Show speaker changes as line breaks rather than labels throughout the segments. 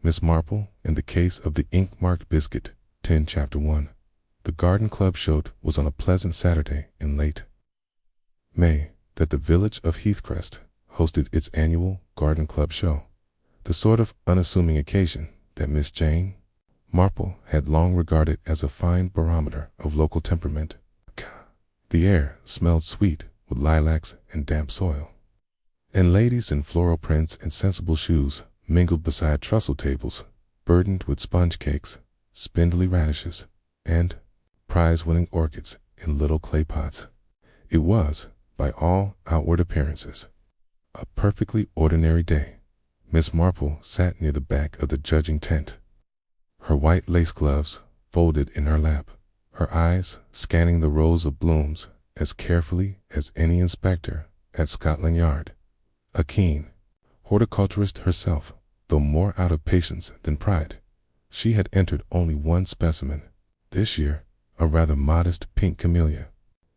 Miss Marple in the case of the ink-marked biscuit, 10 Chapter 1. The garden club show was on a pleasant Saturday in late May that the village of Heathcrest hosted its annual garden club show, the sort of unassuming occasion that Miss Jane Marple had long regarded as a fine barometer of local temperament. The air smelled sweet with lilacs and damp soil, and ladies in floral prints and sensible shoes mingled beside trestle tables burdened with sponge cakes, spindly radishes, and prize-winning orchids in little clay pots. It was, by all outward appearances, a perfectly ordinary day. Miss Marple sat near the back of the judging tent, her white lace gloves folded in her lap, her eyes scanning the rows of blooms as carefully as any inspector at Scotland Yard. A keen horticulturist herself, though more out of patience than pride, she had entered only one specimen this year, a rather modest pink camellia.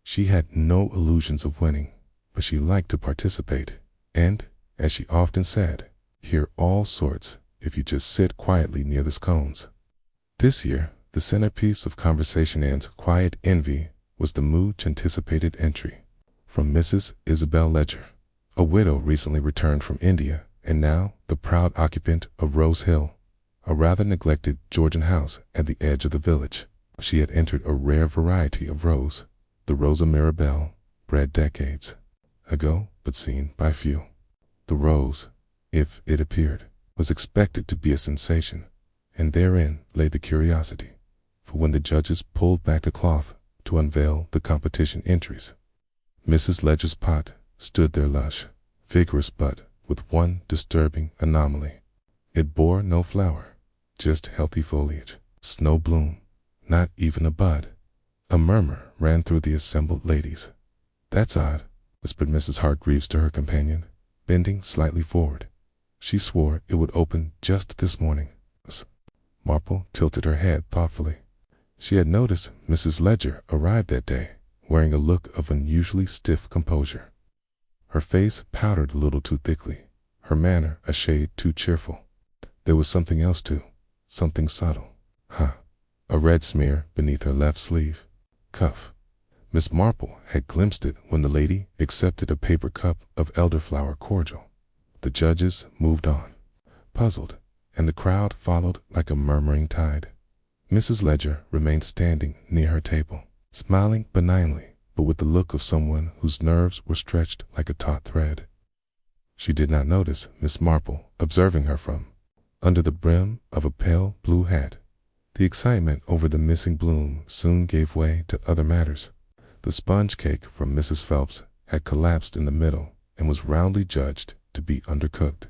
She had no illusions of winning, but she liked to participate, and, as she often said, hear all sorts if you just sit quietly near the scones. This year, the centerpiece of conversation and quiet envy was the much-anticipated entry from Mrs. Isabel Ledger, a widow recently returned from India and now the proud occupant of Rose Hill, a rather neglected Georgian house at the edge of the village. She had entered a rare variety of rose, the Rosa Mirabelle, bred decades ago but seen by few. The rose, if it appeared, was expected to be a sensation, and therein lay the curiosity, for when the judges pulled back the cloth to unveil the competition entries, Mrs. Ledger's pot stood there lush, vigorous, but with one disturbing anomaly. It bore no flower, just healthy foliage, snow bloom, not even a bud. A murmur ran through the assembled ladies. "That's odd," whispered Mrs. Hargreaves to her companion, bending slightly forward. She swore it would open just this morning. Marple tilted her head thoughtfully. She had noticed Mrs. Ledger arrived that day, wearing a look of unusually stiff composure. Her face powdered a little too thickly, her manner a shade too cheerful. There was something else too, something subtle. A red smear beneath her left sleeve cuff. Miss Marple had glimpsed it when the lady accepted a paper cup of elderflower cordial. The judges moved on, puzzled, and the crowd followed like a murmuring tide. Mrs. Ledger remained standing near her table, smiling benignly, but with the look of someone whose nerves were stretched like a taut thread. She did not notice Miss Marple observing her from under the brim of a pale blue hat. The excitement over the missing bloom soon gave way to other matters. The sponge cake from Mrs. Phelps had collapsed in the middle and was roundly judged to be undercooked.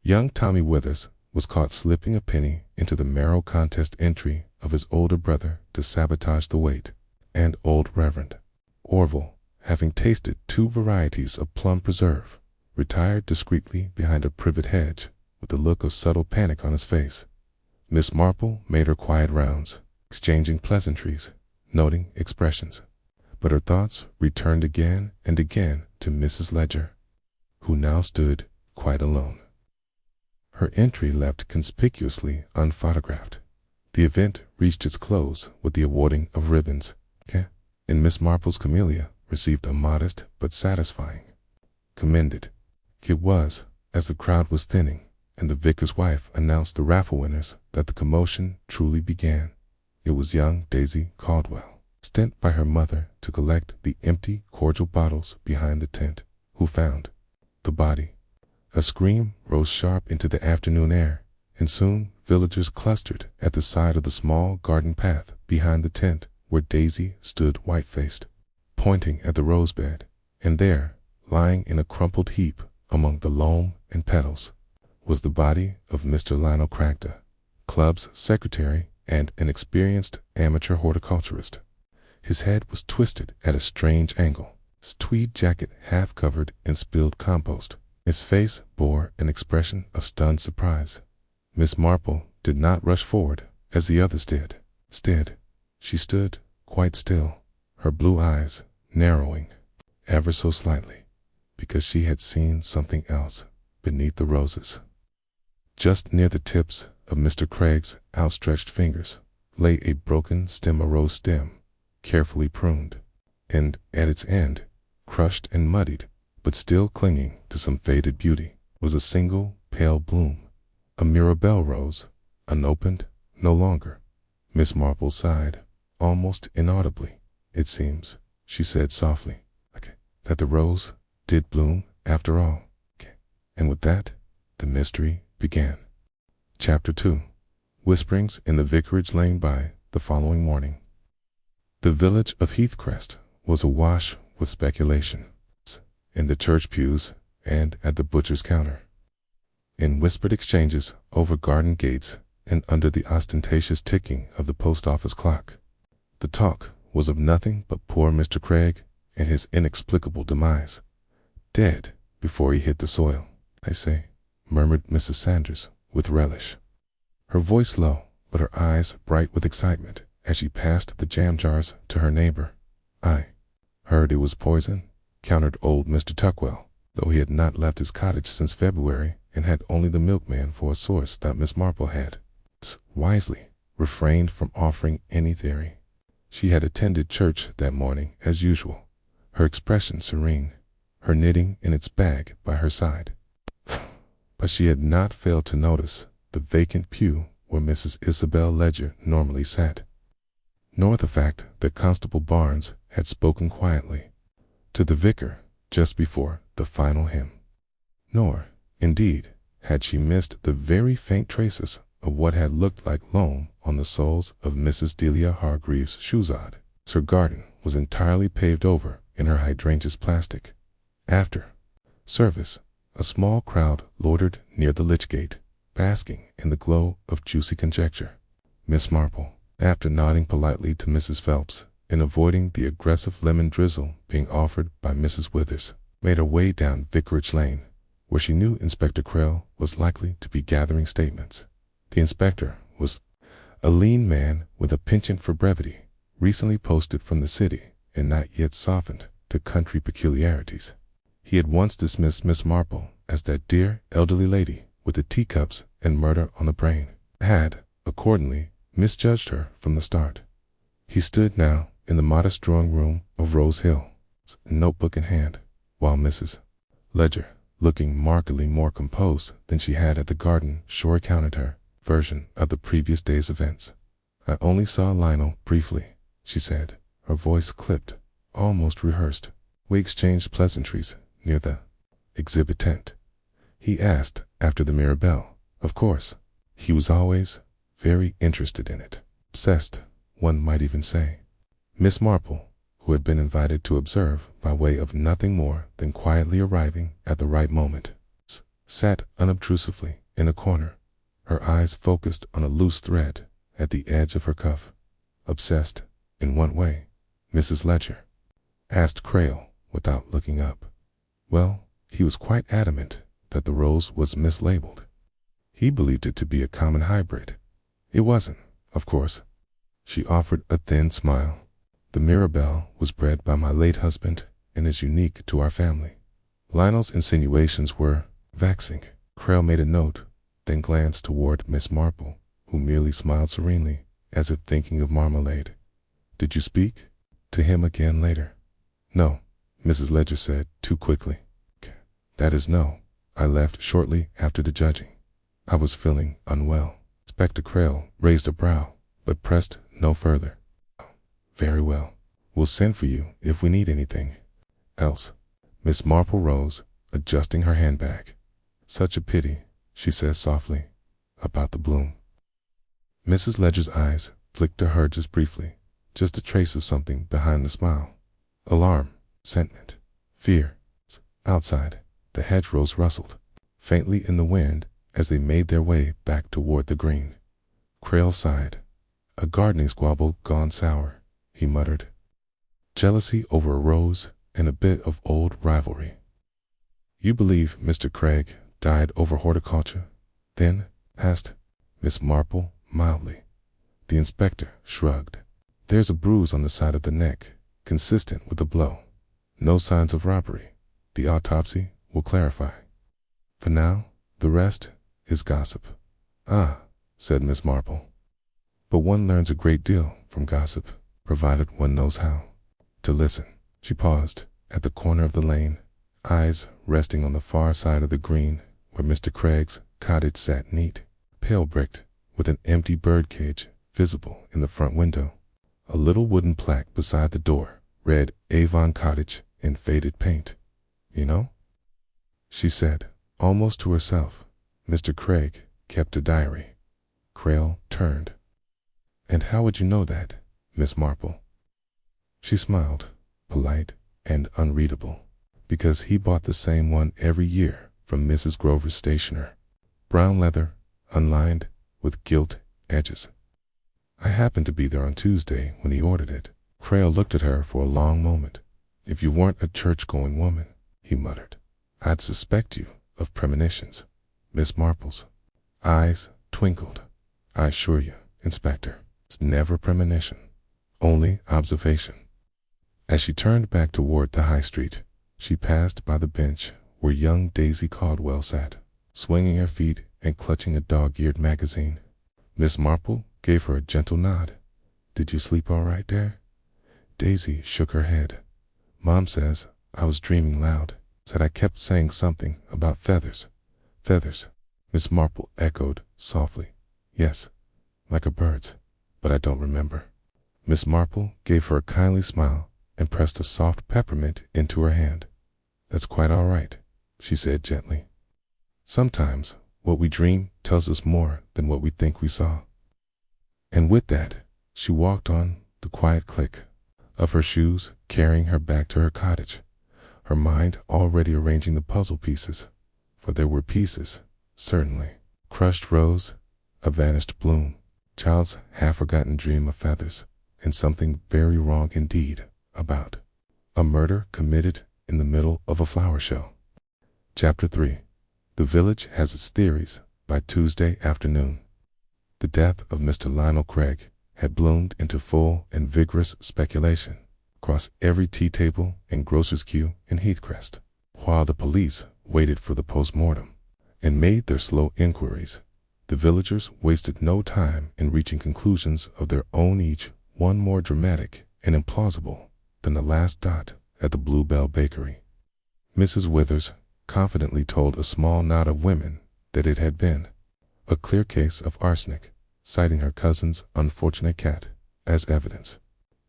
Young Tommy Withers was caught slipping a penny into the marrow contest entry of his older brother to sabotage the weight, and old Reverend Orville, having tasted 2 varieties of plum preserve, retired discreetly behind a privet hedge with a look of subtle panic on his face. Miss Marple made her quiet rounds, exchanging pleasantries, noting expressions, but her thoughts returned again and again to Mrs. Ledger, who now stood quite alone. Her entry left conspicuously unphotographed. The event reached its close with the awarding of ribbons, and Miss Marple's camellia received a modest but satisfying commended. It was, as the crowd was thinning, and the vicar's wife announced the raffle winners, that the commotion truly began. It was young Daisy Caldwell, sent by her mother to collect the empty cordial bottles behind the tent, who found the body. A scream rose sharp into the afternoon air, and soon villagers clustered at the side of the small garden path behind the tent where Daisy stood white-faced, pointing at the rosebed, and there, lying in a crumpled heap among the loam and petals, was the body of Mr. Lionel Cragda, club's secretary and an experienced amateur horticulturist. His head was twisted at a strange angle, his tweed jacket half covered in spilled compost. His face bore an expression of stunned surprise. Miss Marple did not rush forward as the others did. Instead, she stood quite still, her blue eyes narrowing ever so slightly, because she had seen something else beneath the roses. Just near the tips of Mr. Craig's outstretched fingers lay a broken stem, a rose stem, carefully pruned, and at its end, crushed and muddied, but still clinging to some faded beauty, was a single pale bloom, a mirabelle rose, unopened, no longer. Miss Marple sighed, almost inaudibly. "It seems," she said softly, "that the rose did bloom after all." And with that, the mystery began. Chapter 2. Whisperings in the Vicarage Lane. By the following morning, the village of Heathcrest was awash with speculation. In the church pews and at the butcher's counter, in whispered exchanges over garden gates and under the ostentatious ticking of the post office clock, the talk was of nothing but poor Mr. Craig and his inexplicable demise, dead before he hit the soil. "I say," murmured Mrs. Sanders with relish, her voice low but her eyes bright with excitement as she passed the jam jars to her neighbor. "I heard it was poison," countered old Mr. Tuckwell, though he had not left his cottage since February and had only the milkman for a source that Miss Marple had wisely refrained from offering any theory. She had attended church that morning as usual, her expression serene, her knitting in its bag by her side. But she had not failed to notice the vacant pew where Mrs. Isabel Ledger normally sat, nor the fact that Constable Barnes had spoken quietly to the vicar just before the final hymn. Nor, indeed, had she missed the very faint traces of what had looked like loam on the soles of Mrs. Delia Hargreaves' shoesod. Her garden was entirely paved over in her hydrangeas plastic. After service, a small crowd loitered near the lich gate, basking in the glow of juicy conjecture. Miss Marple, after nodding politely to Mrs. Phelps and avoiding the aggressive lemon drizzle being offered by Mrs. Withers, made her way down Vicarage Lane, where she knew Inspector Krell was likely to be gathering statements. The inspector was a lean man with a penchant for brevity, recently posted from the city and not yet softened to country peculiarities. He had once dismissed Miss Marple as that dear elderly lady with the teacups and murder on the brain, had, accordingly, misjudged her from the start. He stood now in the modest drawing-room of Rose Hill, notebook in hand, while Mrs. Ledger, looking markedly more composed than she had at the garden, shore recounted her version of the previous day's events. "I only saw Lionel briefly," she said, her voice clipped, almost rehearsed. "We exchanged pleasantries near the exhibit tent. He asked after the Mirabelle. Of course, he was always very interested in it. Obsessed, one might even say." Miss Marple, who had been invited to observe by way of nothing more than quietly arriving at the right moment, sat unobtrusively in a corner, her eyes focused on a loose thread at the edge of her cuff. "Obsessed? In what way, Mrs. Ledger?" asked Krell without looking up. "Well, he was quite adamant that the rose was mislabeled. He believed it to be a common hybrid. It wasn't, of course." She offered a thin smile. "The Mirabelle was bred by my late husband and is unique to our family." Lionel's insinuations were vexing. Krell made a note, then glanced toward Miss Marple, who merely smiled serenely, as if thinking of marmalade. "Did you speak to him again later?" "No," Mrs. Ledger said too quickly. "That is no. I left shortly after the judging. I was feeling unwell." Inspector Krell raised a brow, but pressed no further. "Very well. We'll send for you if we need anything else." Miss Marple rose, adjusting her handbag. "Such a pity," she said softly, "about the bloom." Mrs. Ledger's eyes flicked to her just briefly, just a trace of something behind the smile. Alarm, sentiment, fear. Outside, the hedgerows rustled faintly in the wind as they made their way back toward the green. Krell sighed. "A gardening squabble gone sour," he muttered. "Jealousy over a rose and a bit of old rivalry." "You believe Mr. Craig died over horticulture, then?" asked Miss Marple mildly. The inspector shrugged. "There's a bruise on the side of the neck, consistent with the blow. No signs of robbery. The autopsy will clarify. For now, the rest is gossip. Ah, said Miss Marple. But one learns a great deal from gossip, provided one knows how to listen. She paused at the corner of the lane, eyes resting on the far side of the green where Mr. Craig's cottage sat neat, pale-bricked, with an empty birdcage visible in the front window. A little wooden plaque beside the door read Avon Cottage in faded paint. You know, she said, almost to herself, Mr. Craig kept a diary. Crail turned. And how would you know that, Miss Marple? She smiled, polite and unreadable, because he bought the same one every year from Mrs. Grover's stationer. Brown leather, unlined, with gilt edges. I happened to be there on Tuesday when he ordered it. Crail looked at her for a long moment. If you weren't a church-going woman, he muttered, I'd suspect you of premonitions. Miss Marple's eyes twinkled. I assure you, Inspector, it's never premonition, only observation. As she turned back toward the high street, she passed by the bench where young Daisy Caldwell sat, swinging her feet and clutching a dog-eared magazine. Miss Marple gave her a gentle nod. Did you sleep all right there? Daisy shook her head. Mom says I was dreaming loud, said I kept saying something about feathers. Feathers, Miss Marple echoed softly. Yes, like a bird's, but I don't remember. Miss Marple gave her a kindly smile and pressed a soft peppermint into her hand. That's quite all right, she said gently. Sometimes what we dream tells us more than what we think we saw. And with that, she walked on, the quiet click of her shoes carrying her back to her cottage, her mind already arranging the puzzle pieces, for there were pieces, certainly. Crushed rose, a vanished bloom, child's half-forgotten dream of feathers, and something very wrong indeed about a murder committed in the middle of a flower show. Chapter 3. The Village Has Its Theories. By Tuesday afternoon, the death of Mr. Lionel Craig had bloomed into full and vigorous speculation across every tea table and grocer's queue in Heathcrest, while the police waited for the post-mortem and made their slow inquiries. The villagers wasted no time in reaching conclusions of their own, each one more dramatic and implausible than the last dot at the Bluebell Bakery. Mrs. Withers confidently told a small knot of women that it had been a clear case of arsenic, citing her cousin's unfortunate cat as evidence.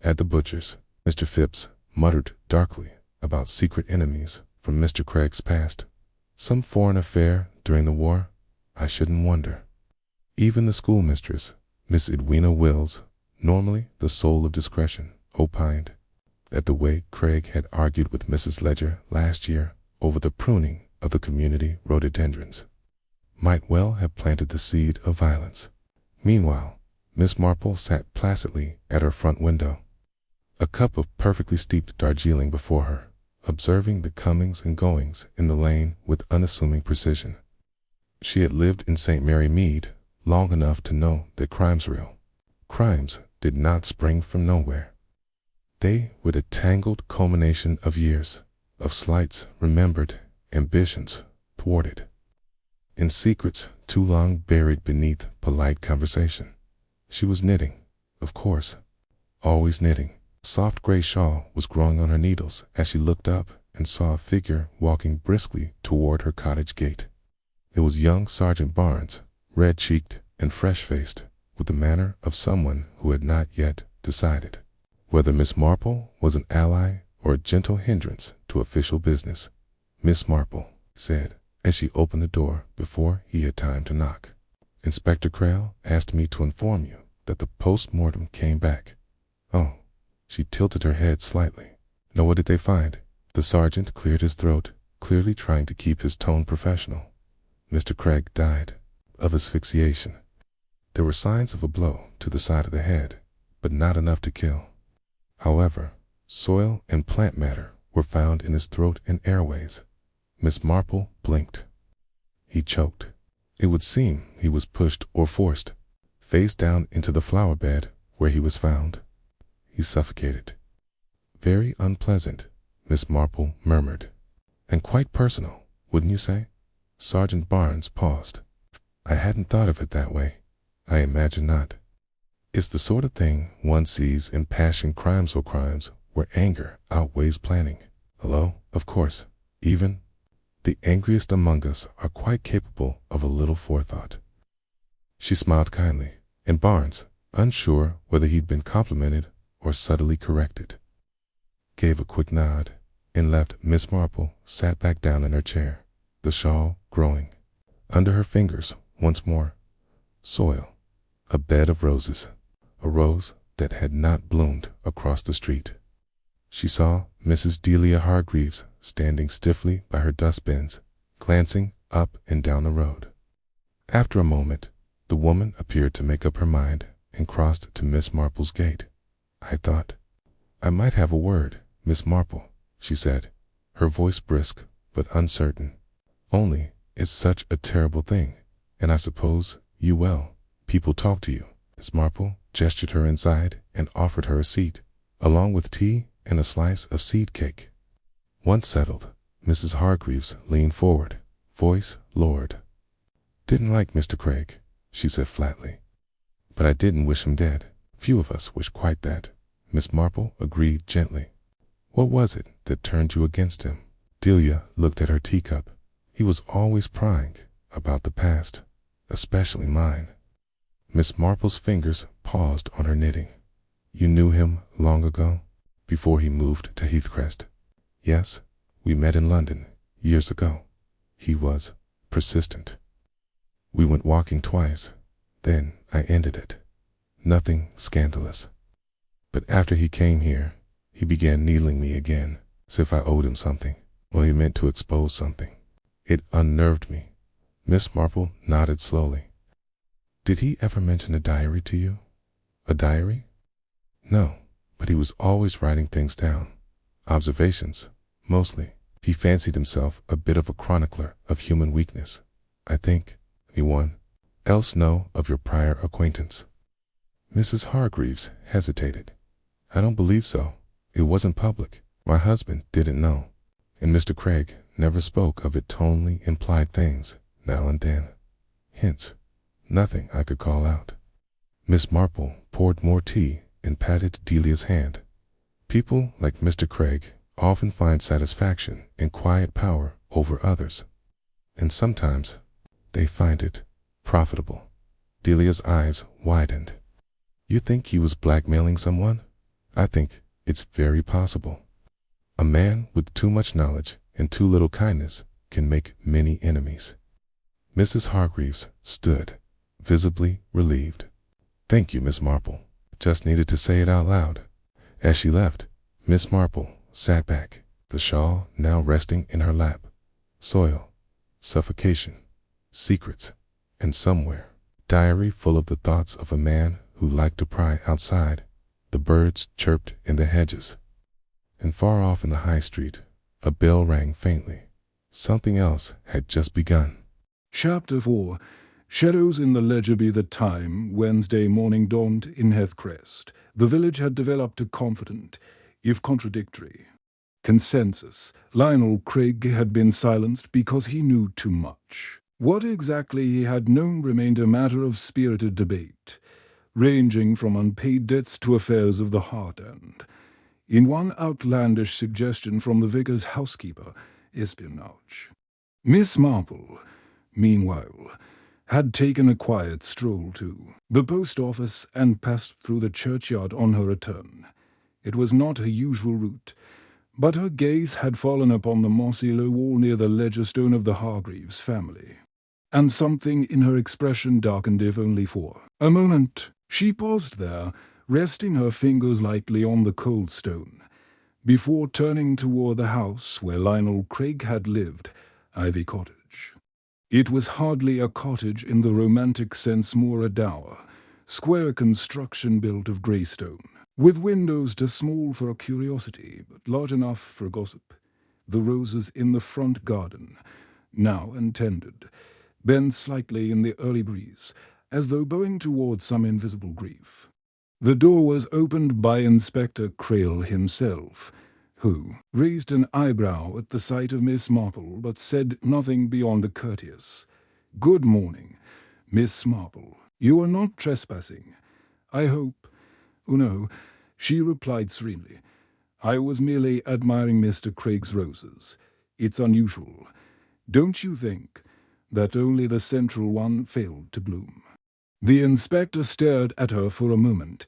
At the butcher's, Mr. Phipps muttered darkly about secret enemies from Mr. Craig's past. Some foreign affair during the war? I shouldn't wonder. Even the schoolmistress, Miss Edwina Wills, normally the soul of discretion, opined that the way Craig had argued with Mrs. Ledger last year over the pruning of the community rhododendrons might well have planted the seed of violence. Meanwhile, Miss Marple sat placidly at her front window, a cup of perfectly steeped Darjeeling before her, observing the comings and goings in the lane with unassuming precision. She had lived in St. Mary Mead long enough to know that crimes real. Crimes did not spring from nowhere. They were the tangled culmination of years, of slights remembered, ambitions thwarted, and secrets too long buried beneath polite conversation. She was knitting, of course, always knitting. A soft gray shawl was growing on her needles as she looked up and saw a figure walking briskly toward her cottage gate. It was young Sergeant Barnes, red-cheeked and fresh-faced, with the manner of someone who had not yet decided whether Miss Marple was an ally or a gentle hindrance to official business. Miss Marple said, as she opened the door before he had time to knock. Inspector Crail asked me to inform you that the post-mortem came back. Oh, she tilted her head slightly. Now what did they find? The sergeant cleared his throat, clearly trying to keep his tone professional. Mr. Craig died of asphyxiation. There were signs of a blow to the side of the head, but not enough to kill. However, soil and plant matter were found in his throat and airways. Miss Marple blinked. He choked. It would seem he was pushed or forced, face down into the flower bed where he was found. He suffocated. Very unpleasant, Miss Marple murmured. And quite personal, wouldn't you say? Sergeant Barnes paused. I hadn't thought of it that way. I imagine not. It's the sort of thing one sees in passion crimes or crimes where anger outweighs planning. Hello, of course, even the angriest among us are quite capable of a little forethought. She smiled kindly, and Barnes, unsure whether he'd been complimented or subtly corrected, gave a quick nod and left Miss Marple sat back down in her chair, the shawl growing under her fingers once more. Soil, a bed of roses, a rose that had not bloomed across the street. She saw Mrs. Delia Hargreaves standing stiffly by her dustbins, glancing up and down the road. After a moment, the woman appeared to make up her mind and crossed to Miss Marple's gate. I thought I might have a word, Miss Marple, she said, her voice brisk but uncertain. Only, it's such a terrible thing, and I suppose people talk to you. Miss Marple gestured her inside and offered her a seat, along with tea and a slice of seed cake. Once settled, Mrs. Hargreaves leaned forward, voice lowered. Didn't like Mr. Craig, she said flatly. But I didn't wish him dead. Few of us wish quite that, Miss Marple agreed gently. What was it that turned you against him? Delia looked at her teacup. He was always prying about the past, especially mine. Miss Marple's fingers paused on her knitting. You knew him long ago? Before he moved to Heathcrest? Yes, we met in London, years ago. He was persistent. We went walking twice. Then I ended it. Nothing scandalous. But after he came here, he began needling me again, as if I owed him something. Well, he meant to expose something. It unnerved me. Miss Marple nodded slowly. Did he ever mention a diary to you? A diary? No, but he was always writing things down. Observations, mostly. He fancied himself a bit of a chronicler of human weakness. I think. Anyone else know of your prior acquaintance? Mrs. Hargreaves hesitated. I don't believe so. It wasn't public. My husband didn't know. And Mr. Craig never spoke of it. Tonally implied things, now and then. Hints. Nothing I could call out. Miss Marple poured more tea and patted Delia's hand. People like Mr. Craig often find satisfaction in quiet power over others. And sometimes they find it profitable. Delia's eyes widened. You think he was blackmailing someone? I think it's very possible. A man with too much knowledge and too little kindness can make many enemies. Mrs. Hargreaves stood, visibly relieved. Thank you, Miss Marple. Just needed to say it out loud. As she left, Miss Marple sat back, the shawl now resting in her lap. Soil, suffocation, secrets, and somewhere, diary full of the thoughts of a man who liked to pry outside. The birds chirped in the hedges. And far off in the high street, a bell rang faintly. Something else had just begun.
Chapter 4. Shadows in the ledger be the time. Wednesday morning dawned in Heathcrest. The village had developed a confident, if contradictory, consensus. Lionel Craig had been silenced because he knew too much. What exactly he had known remained a matter of spirited debate, ranging from unpaid debts to affairs of the heart and, in one outlandish suggestion from the vicar's housekeeper, espionage. Miss Marple, meanwhile, had taken a quiet stroll to the post office and passed through the churchyard on her return. It was not her usual route, but her gaze had fallen upon the mossy low wall near the ledger stone of the Hargreaves family, and something in her expression darkened if only for a moment. She paused there, resting her fingers lightly on the cold stone, before turning toward the house where Lionel Craig had lived, Ivy Cottage. It was hardly a cottage in the romantic sense, more a dour, square construction built of grey stone, with windows too small for a curiosity, but large enough for gossip. The roses in the front garden, now untended, bent slightly in the early breeze, as though bowing towards some invisible grief. The door was opened by Inspector Crail himself, who raised an eyebrow at the sight of Miss Marple, but said nothing beyond a courteous "Good morning," Miss Marple, you are not trespassing. I hope. Oh no, she replied serenely. I was merely admiring Mr. Craig's roses. It's unusual, don't you think, that only the central one failed to bloom? The inspector stared at her for a moment,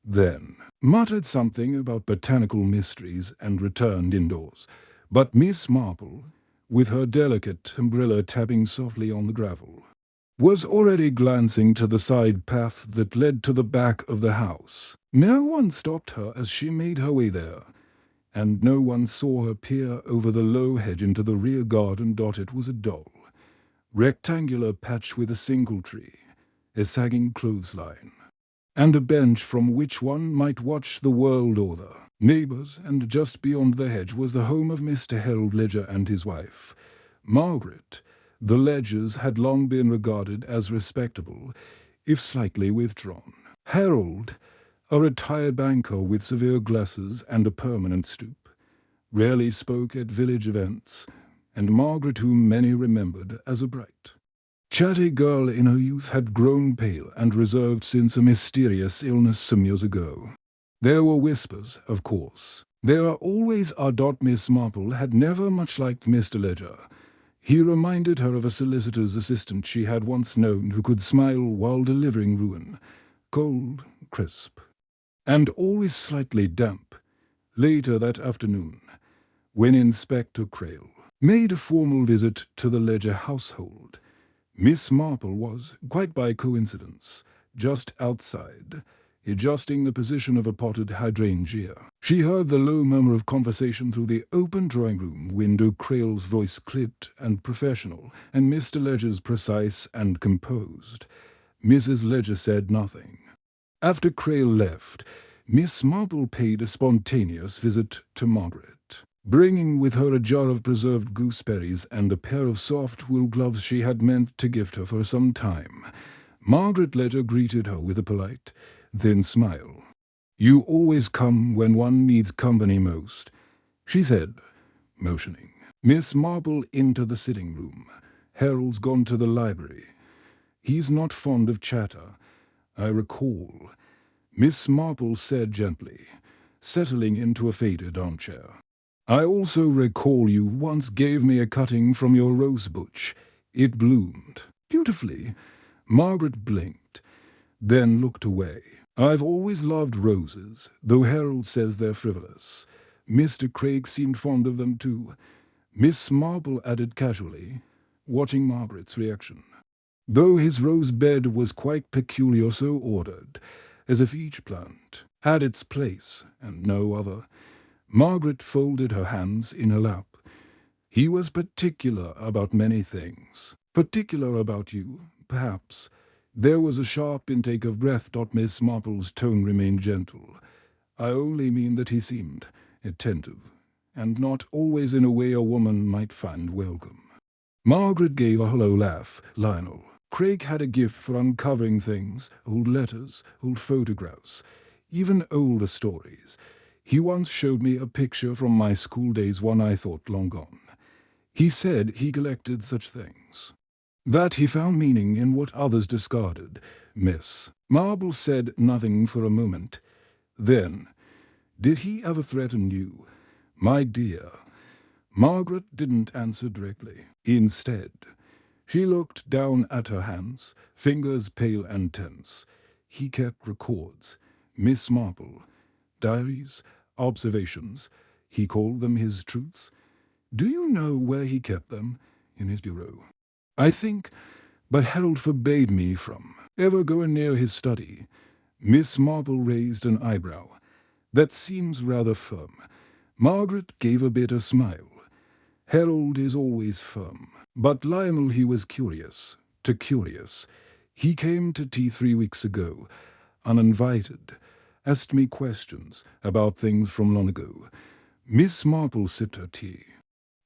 then muttered something about botanical mysteries and returned indoors. But Miss Marple, with her delicate umbrella tapping softly on the gravel, was already glancing to the side path that led to the back of the house. No one stopped her as she made her way there, and no one saw her peer over the low hedge into the rear garden. It was a dull, rectangular patch with a single tree, a sagging clothesline, and a bench from which one might watch the world over. Neighbours, and just beyond the hedge was the home of Mr. Harold Ledger and his wife, Margaret. The Ledgers had long been regarded as respectable, if slightly withdrawn. Harold, a retired banker with severe glasses and a permanent stoop, rarely spoke at village events, and Margaret, whom many remembered as a bright, chatty girl in her youth, had grown pale and reserved since a mysterious illness some years ago. There were whispers, of course. There always are. Miss Marple had never much liked Mr. Ledger. He reminded her of a solicitor's assistant she had once known who could smile while delivering ruin, cold, crisp, and always slightly damp. Later that afternoon, when Inspector Crail made a formal visit to the Ledger household, Miss Marple was, quite by coincidence, just outside, adjusting the position of a potted hydrangea. She heard the low murmur of conversation through the open drawing-room window, Crail's voice clipped and professional, and Mr. Ledger's precise and composed. Mrs. Ledger said nothing. After Crail left, Miss Marple paid a spontaneous visit to Margaret, bringing with her a jar of preserved gooseberries and a pair of soft wool gloves she had meant to gift her for some time. Margaret Ledger greeted her with a polite, thin smile. "You always come when one needs company most," she said, motioning Miss Marple into the sitting room. "Harold's gone to the library. He's not fond of chatter, I recall," Miss Marple said gently, settling into a faded armchair. "I also recall you once gave me a cutting from your rose bush. It bloomed beautifully." Margaret blinked, then looked away. "I've always loved roses, though Harold says they're frivolous. Mr. Craig seemed fond of them too," Miss Marple added casually, watching Margaret's reaction. "Though his rose bed was quite peculiar, so ordered, as if each plant had its place and no other." Margaret folded her hands in her lap. "He was particular about many things. Particular about you, perhaps." There was a sharp intake of breath. Miss Marple's tone remained gentle. "I only mean that he seemed attentive, and not always in a way a woman might find welcome." Margaret gave a hollow laugh. "Lionel, Craig had a gift for uncovering things, old letters, old photographs, even older stories. He once showed me a picture from my school days, one I thought long gone. He said he collected such things, that he found meaning in what others discarded." Miss Marple said nothing for a moment. Then, "Did he ever threaten you, my dear?" Margaret didn't answer directly. Instead, she looked down at her hands, fingers pale and tense. "He kept records, Miss Marple. Diaries, observations. He called them his truths. Do you know where he kept them? In his bureau, I think, but Harold forbade me from ever going near his study." Miss Marple raised an eyebrow. "That seems rather firm." Margaret gave a bitter smile. "Harold is always firm. But Lionel, he was curious. Too curious. He came to tea 3 weeks ago, uninvited. Asked me questions about things from long ago." Miss Marple sipped her tea.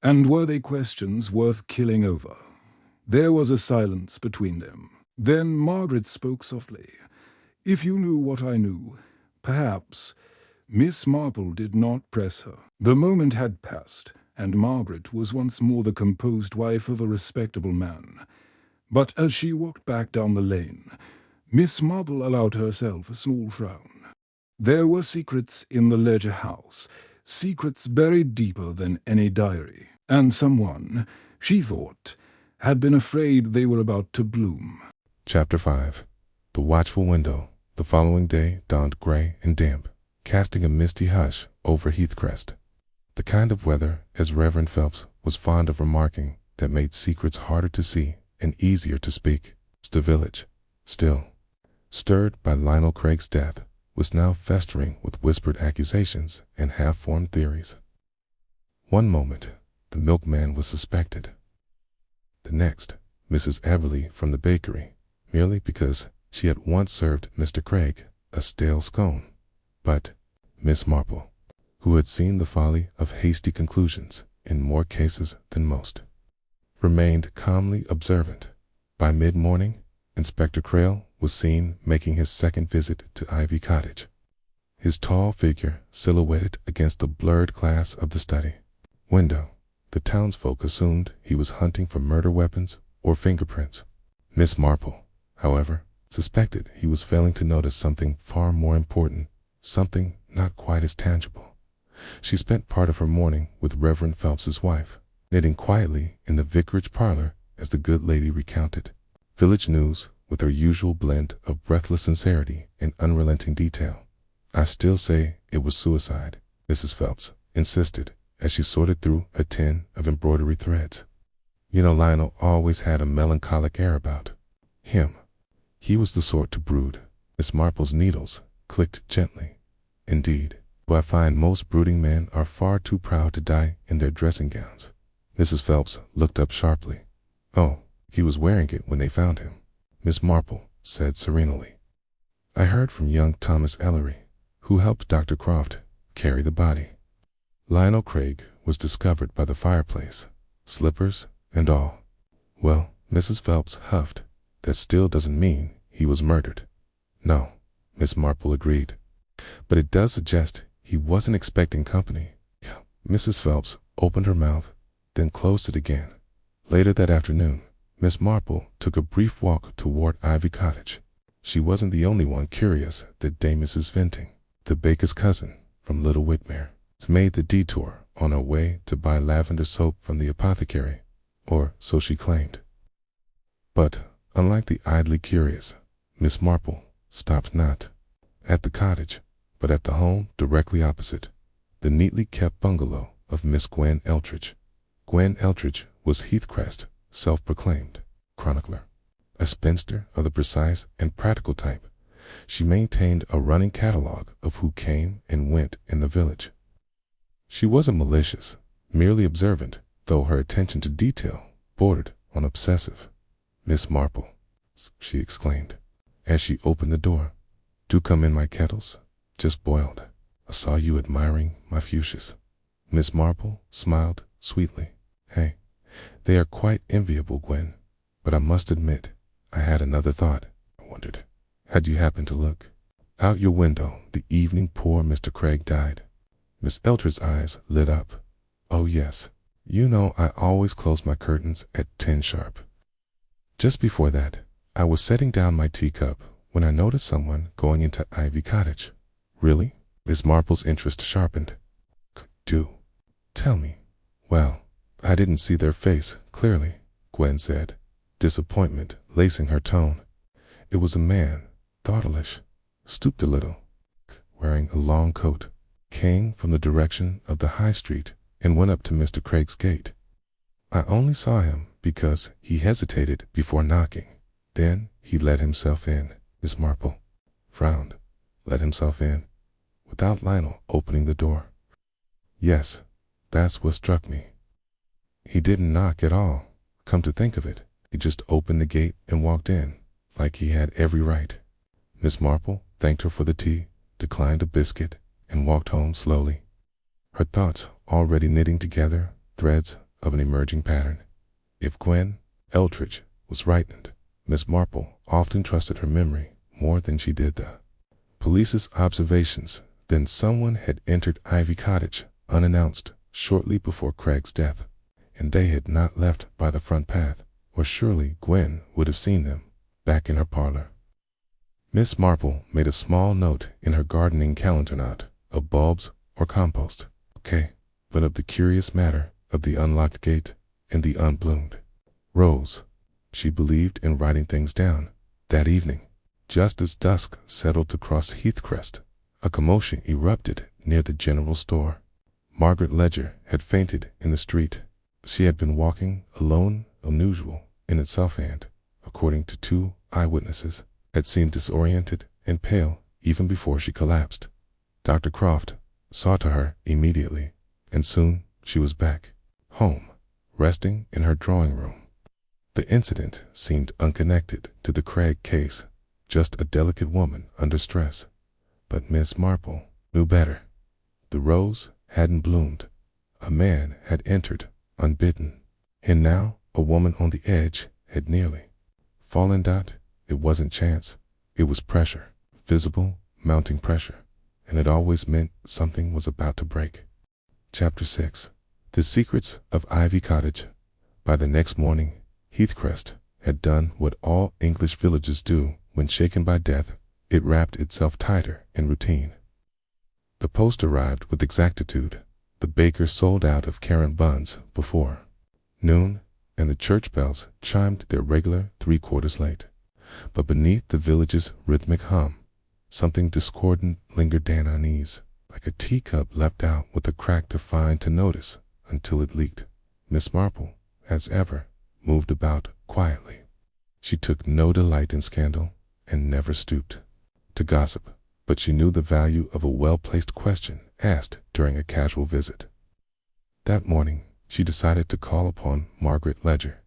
"And were they questions worth killing over?" There was a silence between them. Then Margaret spoke softly. "If you knew what I knew, perhaps." Miss Marple did not press her. The moment had passed, and Margaret was once more the composed wife of a respectable man. But as she walked back down the lane, Miss Marple allowed herself a small frown. There were secrets in the Ledger House, secrets buried deeper than any diary, and someone, she thought, had been afraid they were about to bloom.
Chapter 5. The Watchful Window. The following day dawned gray and damp, casting a misty hush over Heathcrest. The kind of weather, as Reverend Phelps was fond of remarking, that made secrets harder to see and easier to speak. The village, still stirred by Lionel Craig's death, was now festering with whispered accusations and half-formed theories. One moment, the milkman was suspected. The next, Mrs. Everleigh from the bakery, merely because she had once served Mr. Craig a stale scone. But Miss Marple, who had seen the folly of hasty conclusions in more cases than most, remained calmly observant. By mid-morning, Inspector Crail was seen making his second visit to Ivy Cottage, his tall figure silhouetted against the blurred glass of the study window. The townsfolk assumed he was hunting for murder weapons or fingerprints. Miss Marple, however, suspected he was failing to notice something far more important, something not quite as tangible. She spent part of her morning with Reverend Phelps's wife, knitting quietly in the vicarage parlor as the good lady recounted village news with her usual blend of breathless sincerity and unrelenting detail. "I still say it was suicide," Mrs. Phelps insisted as she sorted through a tin of embroidery threads. "You know, Lionel always had a melancholic air about him. He was the sort to brood." Miss Marple's needles clicked gently. "Indeed, I find most brooding men are far too proud to die in their dressing gowns." Mrs. Phelps looked up sharply. "Oh, he was wearing it when they found him," Miss Marple said serenely. "I heard from young Thomas Ellery, who helped Dr. Croft carry the body. Lionel Craig was discovered by the fireplace, slippers and all." "Well," Mrs. Phelps huffed, "that still doesn't mean he was murdered." "No," Miss Marple agreed, "but it does suggest he wasn't expecting company." Mrs. Phelps opened her mouth, then closed it again. Later that afternoon, Miss Marple took a brief walk toward Ivy Cottage. She wasn't the only one curious that Dame Mrs. Venting, the baker's cousin from Little Whitmere, made the detour on her way to buy lavender soap from the apothecary, or so she claimed. But, unlike the idly curious, Miss Marple stopped not at the cottage, but at the home directly opposite, the neatly kept bungalow of Miss Gwen Eltridge. Gwen Eltridge was Heathcrest's self-proclaimed chronicler. A spinster of the precise and practical type, she maintained a running catalogue of who came and went in the village. She wasn't malicious, merely observant, though her attention to detail bordered on obsessive. "Miss Marple," she exclaimed, as she opened the door, "do come in, my kettle's just boiled. I saw you admiring my fuchsias." Miss Marple smiled sweetly. "Hey, they are quite enviable, Gwen, but I must admit I had another thought. I wondered, had you happened to look out your window the evening poor Mr. Craig died?" Miss Eltridge's eyes lit up. "Oh yes, you know I always close my curtains at 10 sharp. Just before that, I was setting down my teacup when I noticed someone going into Ivy Cottage." "Really?" Miss Marple's interest sharpened. "Do tell me." "Well, I didn't see their face clearly," Gwen said, disappointment lacing her tone. "It was a man, thoughtful-ish, stooped a little, wearing a long coat, came from the direction of the high street and went up to Mr. Craig's gate. I only saw him because he hesitated before knocking. Then he let himself in." Miss Marple frowned. "Let himself in, without Lionel opening the door?" "Yes, that's what struck me. He didn't knock at all. Come to think of it, he just opened the gate and walked in, like he had every right." Miss Marple thanked her for the tea, declined a biscuit, and walked home slowly, her thoughts already knitting together threads of an emerging pattern. If Gwen Eltridge was frightened, Miss Marple often trusted her memory more than she did the police's observations. Then someone had entered Ivy Cottage unannounced shortly before Craig's death, and they had not left by the front path. or surely Gwen would have seen them back in her parlor. Miss Marple made a small note in her gardening calendar, not of bulbs or compost, okay, but of the curious matter of the unlocked gate and the unbloomed rose. She believed in writing things down. That evening, just as dusk settled across Heathcrest, a commotion erupted near the general store. Margaret Ledger had fainted in the street. She had been walking alone, unusual in itself, and, according to 2 eyewitnesses, had seemed disoriented and pale even before she collapsed. Dr. Croft saw to her immediately, and soon she was back, home, resting in her drawing room. The incident seemed unconnected to the Craig case, just a delicate woman under stress. But Miss Marple knew better. The rose hadn't bloomed. A man had entered unbidden, and now a woman on the edge had nearly fallen. It wasn't chance. It was pressure, visible, mounting pressure, and it always meant something was about to break. Chapter 6. The Secrets of Ivy Cottage. By the next morning, Heathcrest had done what all English villages do when shaken by death. It wrapped itself tighter in routine. The post arrived with exactitude. The baker sold out of currant buns before noon, and the church bells chimed their regular 3/4 late. But beneath the village's rhythmic hum, something discordant lingered unease. Like a teacup leapt out with a crack too fine to notice until it leaked. Miss Marple, as ever, moved about quietly. She took no delight in scandal and never stooped to gossip, but she knew the value of a well-placed question asked during a casual visit. That morning, she decided to call upon Margaret Ledger.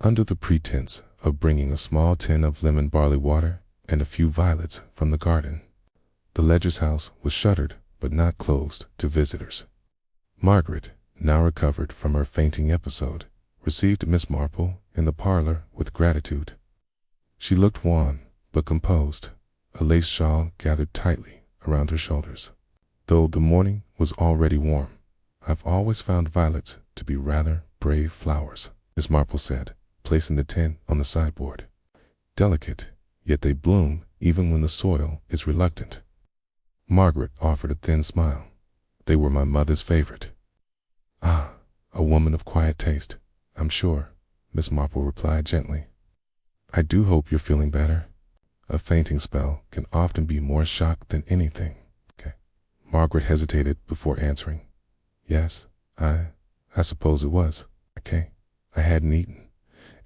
Under the pretense of bringing a small tin of lemon barley water and a few violets from the garden. The Ledger's house was shuttered but not closed to visitors. Margaret, now recovered from her fainting episode, received Miss Marple in the parlor with gratitude. She looked wan but composed, a lace shawl gathered tightly around her shoulders. Though the morning was already warm, I've always found violets to be rather brave flowers, Miss Marple said, placing the tin on the sideboard. Delicate, yet they bloom even when the soil is reluctant. Margaret offered a thin smile. They were my mother's favorite. Ah, a woman of quiet taste, I'm sure, Miss Marple replied gently. I do hope you're feeling better. A fainting spell can often be more shock than anything. Okay. Margaret hesitated before answering. Yes, I suppose it was. Okay. I hadn't eaten,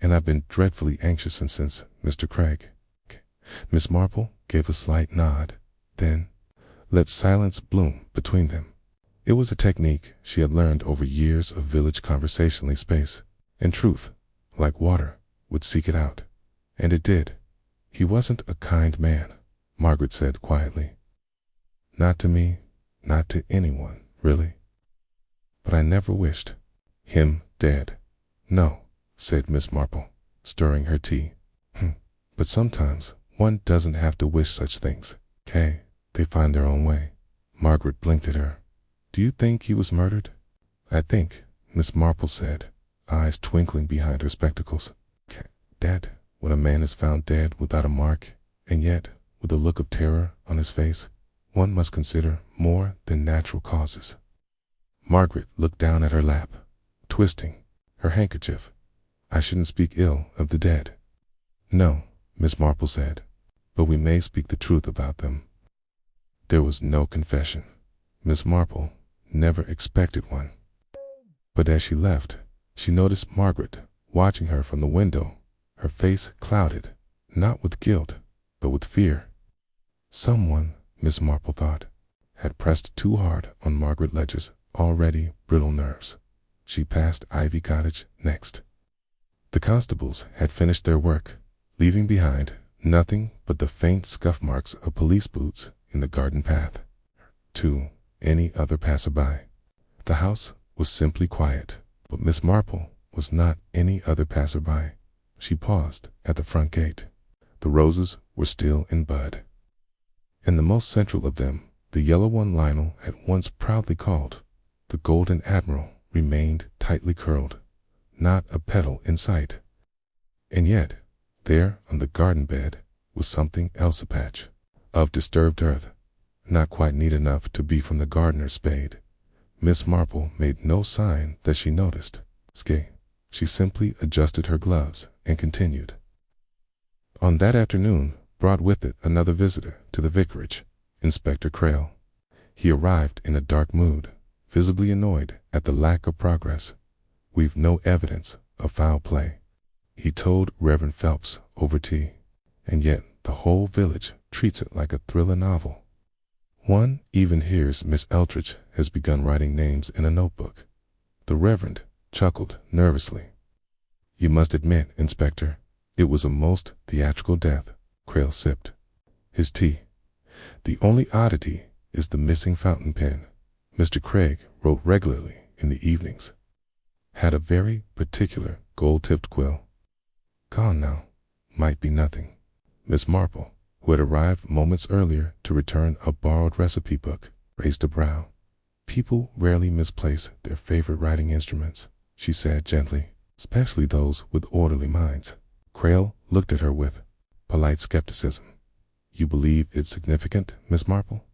and I've been dreadfully anxious since Mr. Craig. Okay. Miss Marple gave a slight nod, then let silence bloom between them. It was a technique she had learned over years of village conversationally space, and truth, like water, would seek it out. And it did. He wasn't a kind man, Margaret said quietly. Not to me, not to anyone, really. But I never wished him dead. No, said Miss Marple, stirring her tea. But sometimes one doesn't have to wish such things. Okay, they find their own way. Margaret blinked at her. Do you think he was murdered? I think, Miss Marple said, eyes twinkling behind her spectacles. Dead? When a man is found dead without a mark, and yet with a look of terror on his face, one must consider more than natural causes. Margaret looked down at her lap, twisting her handkerchief. I shouldn't speak ill of the dead. No, Miss Marple said, but we may speak the truth about them. There was no confession. Miss Marple never expected one. But as she left, she noticed Margaret watching her from the window, her face clouded, not with guilt, but with fear. Someone, Miss Marple thought, had pressed too hard on Margaret Ledger's already brittle nerves. She passed Ivy Cottage next. The constables had finished their work, leaving behind nothing but the faint scuff marks of police boots in the garden path. To any other passerby, the house was simply quiet, but Miss Marple was not any other passerby. She paused at the front gate. The roses were still in bud. In the most central of them, the yellow one Lionel had once proudly called the Golden Admiral remained tightly curled, not a petal in sight. And yet, there on the garden bed was something else, a patch of disturbed earth, not quite neat enough to be from the gardener's spade. Miss Marple made no sign that she noticed. She simply adjusted her gloves and continued. On that afternoon brought with it another visitor to the vicarage, Inspector Crail. He arrived in a dark mood, visibly annoyed at the lack of progress. "We've no evidence of foul play," he told Reverend Phelps over tea, "and yet the whole village treats it like a thriller novel. One even hears Miss Eldridge has begun writing names in a notebook." The Reverend chuckled nervously. "You must admit, Inspector, it was a most theatrical death." Crail sipped his tea. "The only oddity is the missing fountain pen. Mr. Craig wrote regularly in the evenings. Had a very particular gold-tipped quill. Gone now. Might be nothing." Miss Marple, who had arrived moments earlier to return a borrowed recipe book, raised a brow. "People rarely misplace their favorite writing instruments," she said gently, "especially those with orderly minds." Crail looked at her with polite skepticism. "You believe it's significant, Miss Marple?"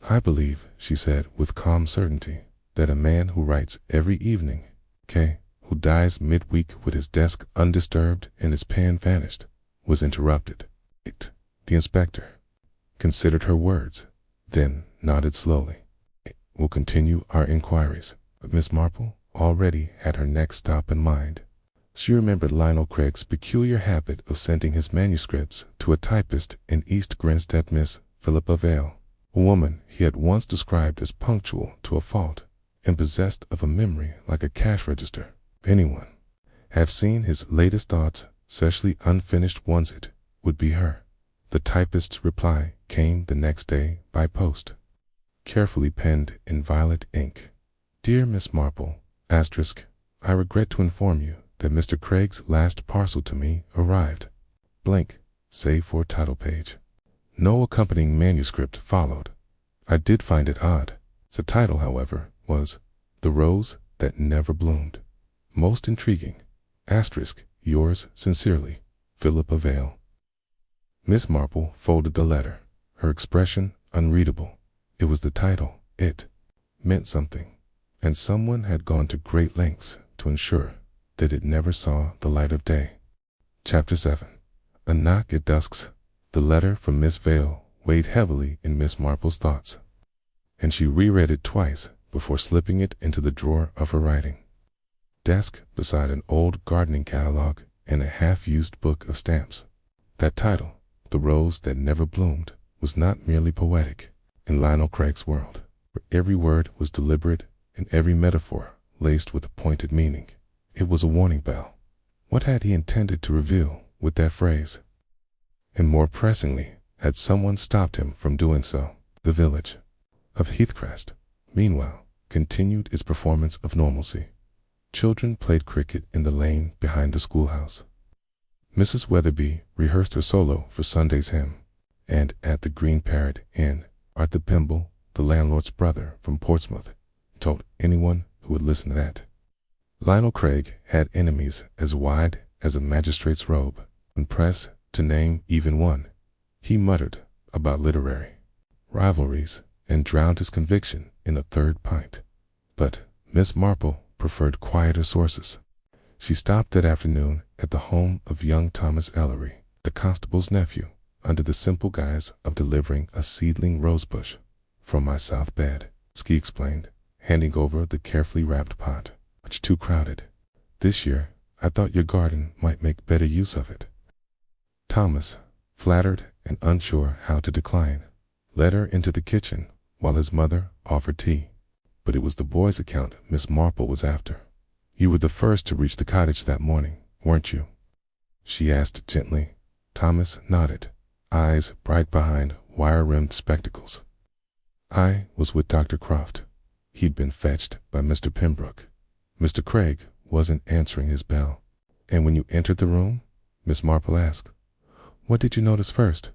"I believe," she said with calm certainty, "that a man who writes every evening, who dies midweek with his desk undisturbed and his pen vanished, was interrupted." The inspector considered her words, then nodded slowly. "We'll continue our inquiries." But Miss Marple already had her next stop in mind. She remembered Lionel Craig's peculiar habit of sending his manuscripts to a typist in East Grinstead, Miss Philippa Vale, a woman he had once described as punctual to a fault and possessed of a memory like a cash register. If anyone have seen his latest thoughts, especially unfinished ones, it would be her. The typist's reply came the next day by post, carefully penned in violet ink. "Dear Miss Marple, I regret to inform you that Mr. Craig's last parcel to me arrived, save for a title page. No accompanying manuscript followed. I did find it odd. The title, however, was The Rose That Never Bloomed. Most intriguing. Yours sincerely, Philippa Vale." Miss Marple folded the letter, her expression unreadable. It was the title. It meant something, and someone had gone to great lengths to ensure that it never saw the light of day. Chapter 7. A knock at dusk. The letter from Miss Vale weighed heavily in Miss Marple's thoughts, and she reread it twice before slipping it into the drawer of her writing desk beside an old gardening catalog and a half-used book of stamps. That title, The Rose That Never Bloomed, was not merely poetic. In Lionel Craig's world, where every word was deliberate and every metaphor laced with a pointed meaning, it was a warning bell. What had he intended to reveal with that phrase? And more pressingly, had someone stopped him from doing so? The village of Heathcrest, meanwhile, continued its performance of normalcy. Children played cricket in the lane behind the schoolhouse. Mrs. Weatherby rehearsed her solo for Sunday's hymn, and at the Green Parrot Inn, Arthur Pimble, the landlord's brother from Portsmouth, told anyone who would listen to that. Lionel Craig had enemies as wide as a magistrate's robe. When pressed to name even one, he muttered about literary rivalries and drowned his conviction in a third pint. But Miss Marple preferred quieter sources. She stopped that afternoon at the home of young Thomas Ellery, the constable's nephew, under the simple guise of delivering a seedling rosebush. "From my south bed," Ski explained, handing over the carefully wrapped pot. "Much too crowded. This year, I thought your garden might make better use of it." Thomas, flattered and unsure how to decline, led her into the kitchen while his mother offered tea. But it was the boy's account Miss Marple was after. "You were the first to reach the cottage that morning, weren't you?" she asked gently. Thomas nodded, eyes bright behind wire-rimmed spectacles. "I was with Dr. Croft. He'd been fetched by Mr. Pembroke. Mr. Craig wasn't answering his bell." "And when you entered the room?" Miss Marple asked. "What did you notice first?"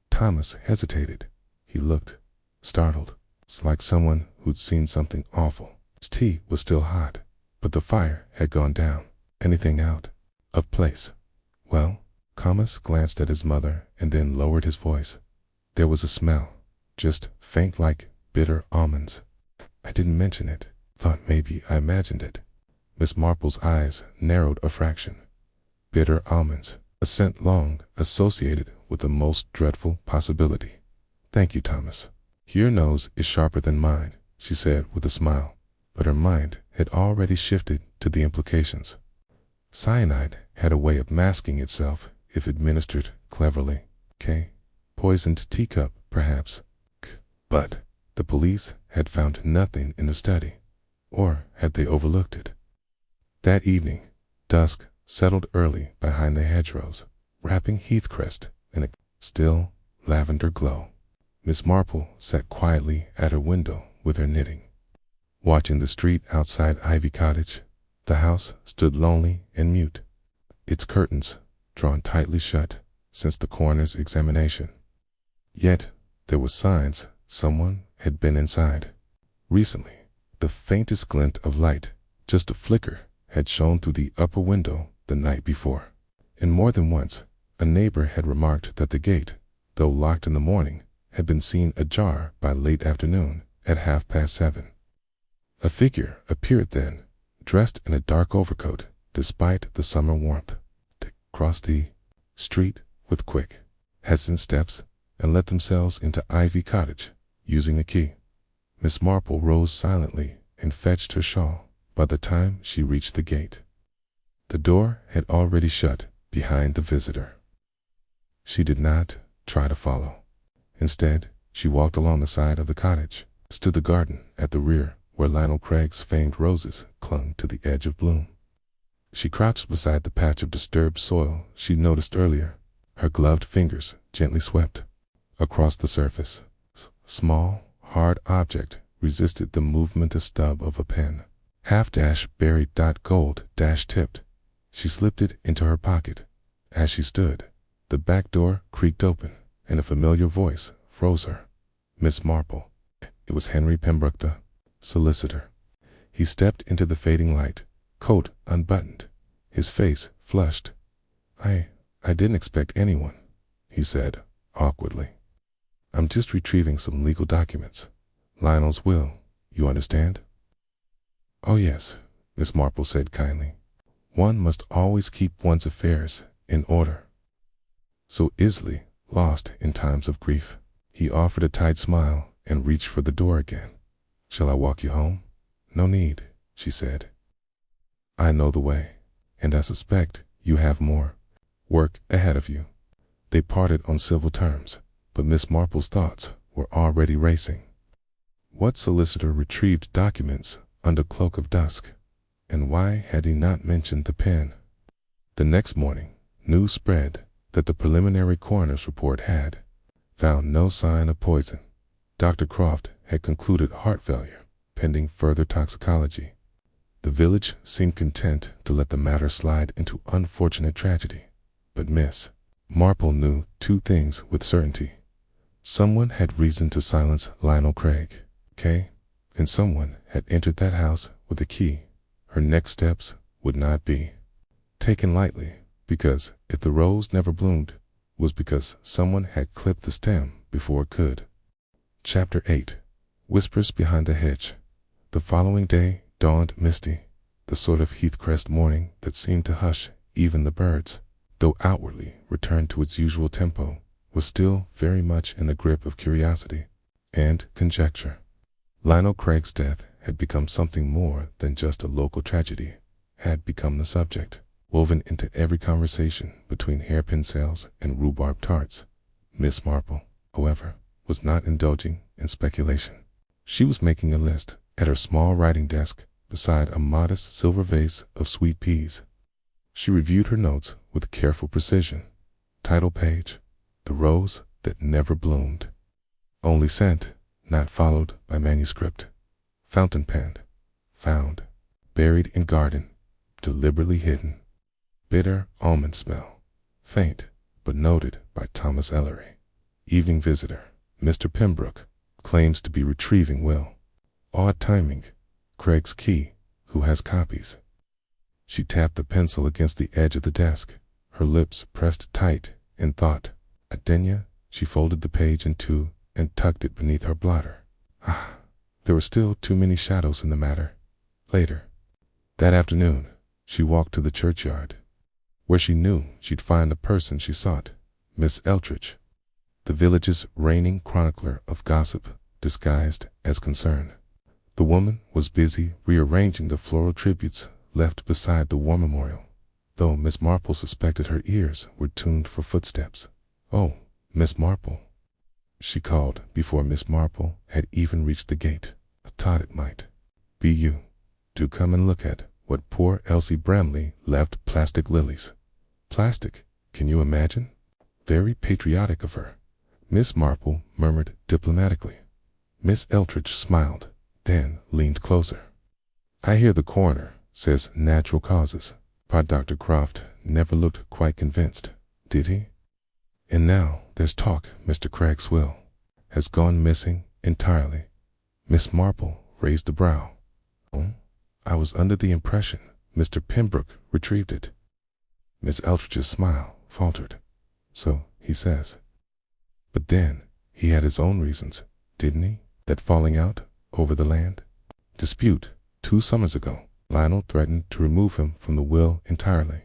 Thomas hesitated. He looked startled. It's like someone who'd seen something awful. His tea was still hot, but the fire had gone down. "Anything out of place?" Well, Thomas glanced at his mother and then lowered his voice. There was a smell, just faint like bitter almonds. I didn't mention it. Thought maybe I imagined it. Miss Marple's eyes narrowed a fraction. Bitter almonds, a scent long associated with the most dreadful possibility. Thank you, Thomas. Your nose is sharper than mine, she said with a smile, but her mind had already shifted to the implications. Cyanide had a way of masking itself if administered cleverly. Poisoned teacup, perhaps. But the police had found nothing in the study, or had they overlooked it? That evening, dusk settled early behind the hedgerows, wrapping Heathcrest in a still lavender glow. Miss Marple sat quietly at her window with her knitting. Watching the street outside Ivy Cottage, the house stood lonely and mute, its curtains drawn tightly shut since the coroner's examination. Yet there were signs someone had been inside. Recently, the faintest glint of light, just a flicker, had shone through the upper window the night before. And more than once, a neighbor had remarked that the gate, though locked in the morning, had been seen ajar by late afternoon at 7:30. A figure appeared then, dressed in a dark overcoat despite the summer warmth, to cross the street with quick, hesitant steps and let themselves into Ivy Cottage, using a key. Miss Marple rose silently and fetched her shawl. By the time she reached the gate, the door had already shut behind the visitor. She did not try to follow. Instead, she walked along the side of the cottage, to the garden at the rear where Lionel Craig's famed roses clung to the edge of bloom. She crouched beside the patch of disturbed soil she noticed earlier. Her gloved fingers gently swept across the surface. Small, hard object resisted the movement, a stub of a pen. Buried. Gold tipped. She slipped it into her pocket. As she stood, the back door creaked open, and a familiar voice froze her. Miss Marple. It was Henry Pembroke, the solicitor. He stepped into the fading light, coat unbuttoned, his face flushed. I didn't expect anyone, he said, awkwardly. I'm just retrieving some legal documents. Lionel's will, you understand? Oh yes, Miss Marple said kindly. One must always keep one's affairs in order. So easily lost in times of grief. He offered a tight smile and reached for the door again. Shall I walk you home? No need, she said. I know the way, and I suspect you have more work ahead of you. They parted on civil terms, but Miss Marple's thoughts were already racing. What solicitor retrieved documents under cloak of dusk, and why had he not mentioned the pen? The next morning, news spread that the preliminary coroner's report had found no sign of poison. Dr. Croft had concluded heart failure, pending further toxicology. The village seemed content to let the matter slide into unfortunate tragedy, but Miss Marple knew two things with certainty. Someone had reason to silence Lionel Craig, and someone had entered that house with a key. Her next steps would not be taken lightly, because if the rose never bloomed, it was because someone had clipped the stem before it could. Chapter 8. Whispers Behind the Hedge. The following day dawned misty, the sort of Heathcrest morning that seemed to hush even the birds, though outwardly returned to its usual tempo, was still very much in the grip of curiosity and conjecture. Lionel Craig's death had become something more than just a local tragedy, had become the subject, woven into every conversation between hairpin sales and rhubarb tarts. Miss Marple, however, was not indulging in speculation. She was making a list at her small writing desk beside a modest silver vase of sweet peas. She reviewed her notes with careful precision. Title page, The Rose That Never Bloomed. Only sent, not followed by manuscript. Fountain pen, found. Buried in garden, deliberately hidden. Bitter almond smell, faint, but noted by Thomas Ellery. Evening visitor, Mr. Pembroke, claims to be retrieving will. Odd timing, Craig's key, who has copies. She tapped the pencil against the edge of the desk, her lips pressed tight in thought. Adenia, she folded the page in two and tucked it beneath her blotter. There were still too many shadows in the matter. Later, that afternoon, she walked to the churchyard, where she knew she'd find the person she sought, Miss Eldridge, the village's reigning chronicler of gossip disguised as concern. The woman was busy rearranging the floral tributes left beside the war memorial, though Miss Marple suspected her ears were tuned for footsteps. "Oh, Miss Marple," she called before Miss Marple had even reached the gate. "I thought it might be you. Do come and look at what poor Elsie Bramley left plastic lilies." "Plastic? Can you imagine?" "Very patriotic of her," Miss Marple murmured diplomatically. Miss Eldridge smiled, then leaned closer. "I hear the coroner says natural causes." Dr. Croft never looked quite convinced, did he? "And now there's talk Mr. Craig's will has gone missing entirely." Miss Marple raised a brow. "Oh, I was under the impression Mr. Pembroke retrieved it." Miss Eldridge's smile faltered. "So he says. But then he had his own reasons, didn't he? That falling out over the land dispute 2 summers ago, Lionel threatened to remove him from the will entirely.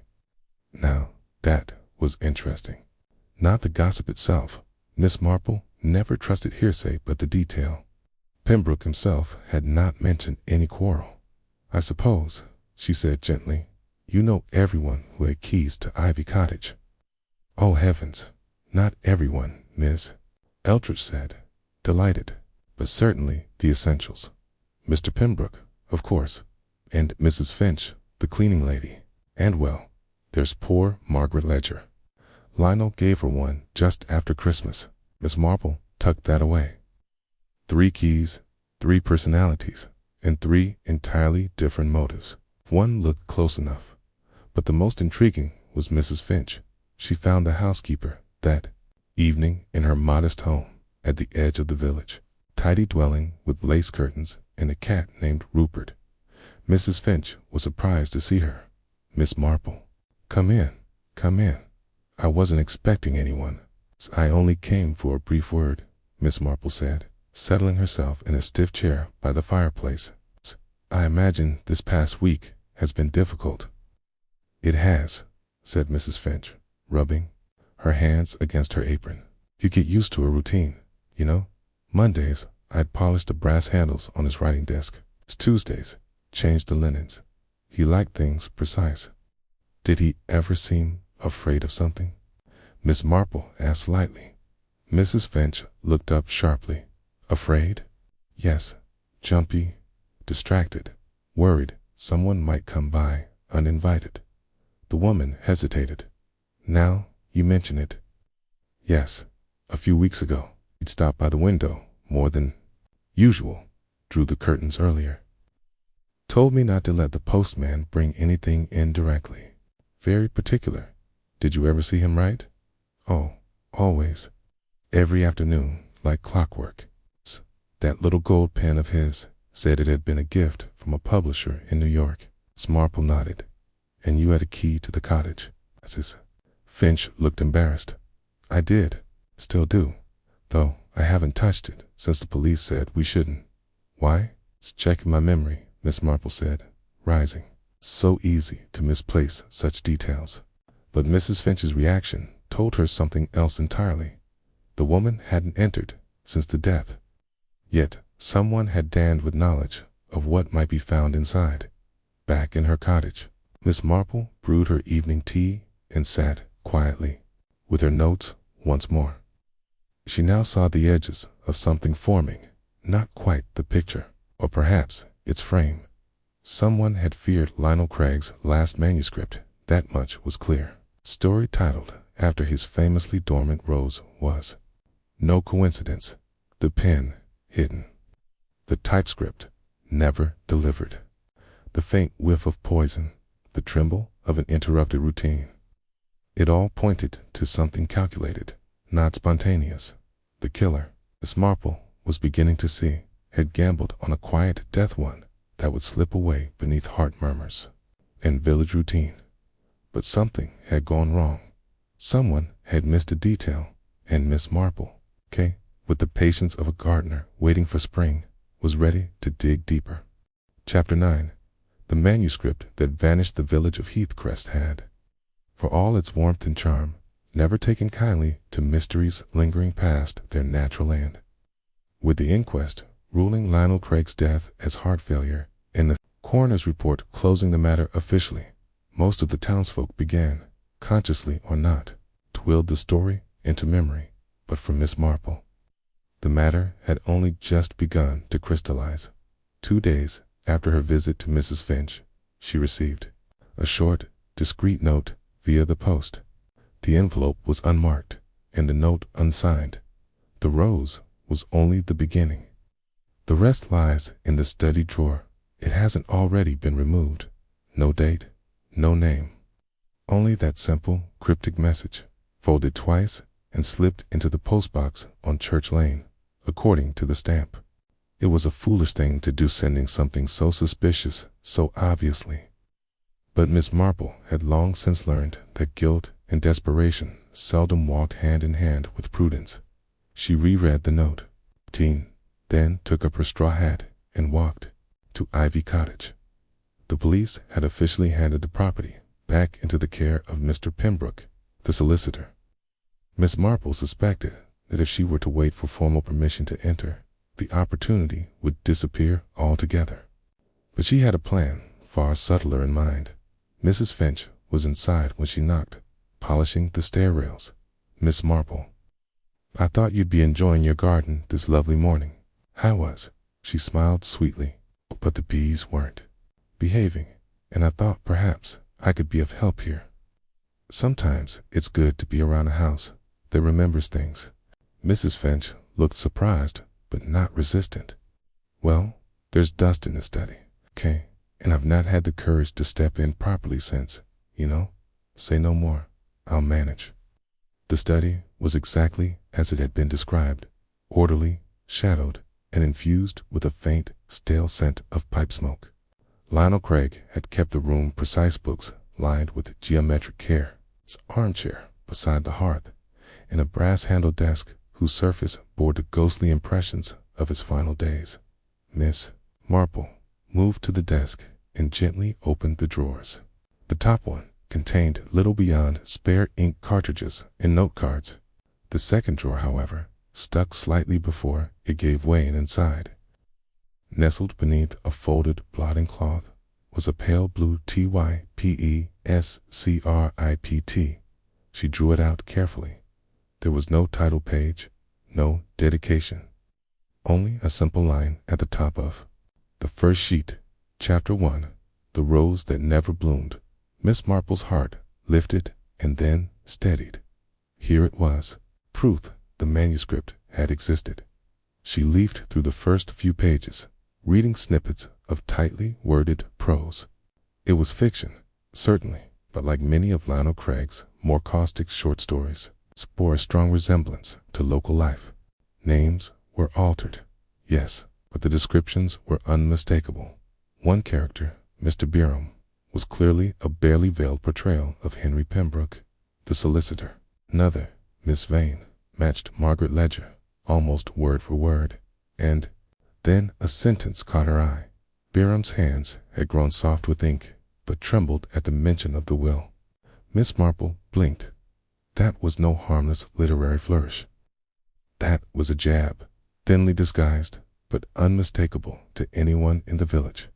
Now, that was interesting. Not the gossip itself. Miss Marple never trusted hearsay, but the detail. Pembroke himself had not mentioned any quarrel. "I suppose," she said gently, "you know everyone who had keys to Ivy Cottage." "Oh heavens, not everyone, Miss," Eldridge said, delighted, "but certainly the essentials. Mr. Pembroke, of course, and Mrs. Finch, the cleaning lady, and well, there's poor Margaret Ledger. Lionel gave her one just after Christmas." Miss Marple tucked that away. 3 keys, 3 personalities, and 3 entirely different motives. One looked close enough, but the most intriguing was Mrs. Finch. She found the housekeeper that evening in her modest home at the edge of the village, tidy dwelling with lace curtains and a cat named Rupert. Mrs. Finch was surprised to see her. "Miss Marple, come in, come in. I wasn't expecting anyone. I only came for a brief word," Miss Marple said, settling herself in a stiff chair by the fireplace. "I imagine this past week has been difficult." "It has," said Mrs. Finch, rubbing her hands against her apron. "You get used to a routine, you know. Mondays, I'd polish the brass handles on his writing desk. Tuesdays, change the linens. He liked things precise." "Did he ever seem afraid of something?" Miss Marple asked lightly. Mrs. Finch looked up sharply. "Afraid? Yes. Jumpy, distracted, worried someone might come by uninvited." The woman hesitated. "Now you mention it. Yes, a few weeks ago, he'd stopped by the window more than usual, drew the curtains earlier. Told me not to let the postman bring anything in directly. Very particular. Did you ever see him write?" "Oh, always. Every afternoon, like clockwork. That little gold pen of his said it had been a gift from a publisher in New York." Miss Marple nodded. "And you had a key to the cottage?" Mrs. Finch looked embarrassed. "I did. Still do. Though I haven't touched it since the police said we shouldn't." "Why?" "It's checking my memory," Miss Marple said, rising. So easy to misplace such details. But Mrs. Finch's reaction told her something else entirely. The woman hadn't entered since the death. Yet someone had damned with knowledge of what might be found inside, back in her cottage. Miss Marple brewed her evening tea and sat quietly with her notes once more. She now saw the edges of something forming, not quite the picture, or perhaps its frame. Someone had feared Lionel Craig's last manuscript, that much was clear. Story titled after his famously dormant rose was no coincidence. The pen hidden. The typescript never delivered. The faint whiff of poison, the tremble of an interrupted routine. It all pointed to something calculated, not spontaneous. The killer, Miss Marple was beginning to see, had gambled on a quiet death one that would slip away beneath heart murmurs and village routine. But something had gone wrong. Someone had missed a detail, and Miss Marple, with the patience of a gardener waiting for spring, was ready to dig deeper. Chapter 9. The manuscript that vanished the village of Heathcrest had, for all its warmth and charm, never taken kindly to mysteries lingering past their natural land. With the inquest ruling Lionel Craig's death as heart failure and the coroner's report closing the matter officially, most of the townsfolk began, consciously or not, to wield the story into memory. But for Miss Marple, the matter had only just begun to crystallize. 2 days after her visit to Mrs. Finch, she received a short, discreet note via the post. The envelope was unmarked, and the note unsigned. The rose was only the beginning. The rest lies in the study drawer. It hasn't already been removed. No date, no name. Only that simple, cryptic message, folded twice and slipped into the postbox on Church Lane, according to the stamp. It was a foolish thing to do, sending something so suspicious so obviously. But Miss Marple had long since learned that guilt and desperation seldom walked hand in hand with prudence. She reread the note, then took up her straw hat and walked to Ivy Cottage. The police had officially handed the property back into the care of Mr. Pembroke, the solicitor. Miss Marple suspected that if she were to wait for formal permission to enter, the opportunity would disappear altogether. But she had a plan far subtler in mind. Mrs. Finch was inside when she knocked, polishing the stair rails. "Miss Marple, I thought you'd be enjoying your garden this lovely morning." "I was." She smiled sweetly. "But the bees weren't behaving, and I thought perhaps I could be of help here. Sometimes it's good to be around a house that remembers things." Mrs. Finch looked surprised, but not resistant. "Well, there's dust in the study, and I've not had the courage to step in properly since, Say no more. I'll manage." The study was exactly as it had been described, orderly, shadowed, and infused with a faint, stale scent of pipe smoke. Lionel Craig had kept the room precise, books lined with geometric care, its armchair beside the hearth, and a brass-handled desk whose surface bore the ghostly impressions of his final days. Miss Marple moved to the desk and gently opened the drawers. The top one contained little beyond spare ink cartridges and note cards. The second drawer, however, stuck slightly before it gave way, and inside, nestled beneath a folded blotting cloth, was a pale blue typescript. She drew it out carefully. There was no title page, no dedication, only a simple line at the top of the first sheet. Chapter 1. The Rose That Never Bloomed. Miss Marple's heart lifted and then steadied. Here it was, proof the manuscript had existed. She leafed through the first few pages, reading snippets of tightly worded prose. It was fiction, certainly, but like many of Lionel Craig's more caustic short stories, it bore a strong resemblance to local life. Names were altered, yes, but the descriptions were unmistakable. One character, Mr. Byram, was clearly a barely veiled portrayal of Henry Pembroke, the solicitor. Another, Miss Vane, matched Margaret Ledger, almost word for word. And then a sentence caught her eye. Byram's hands had grown soft with ink, but trembled at the mention of the will. Miss Marple blinked. That was no harmless literary flourish. That was a jab, thinly disguised, but unmistakable to anyone in the village.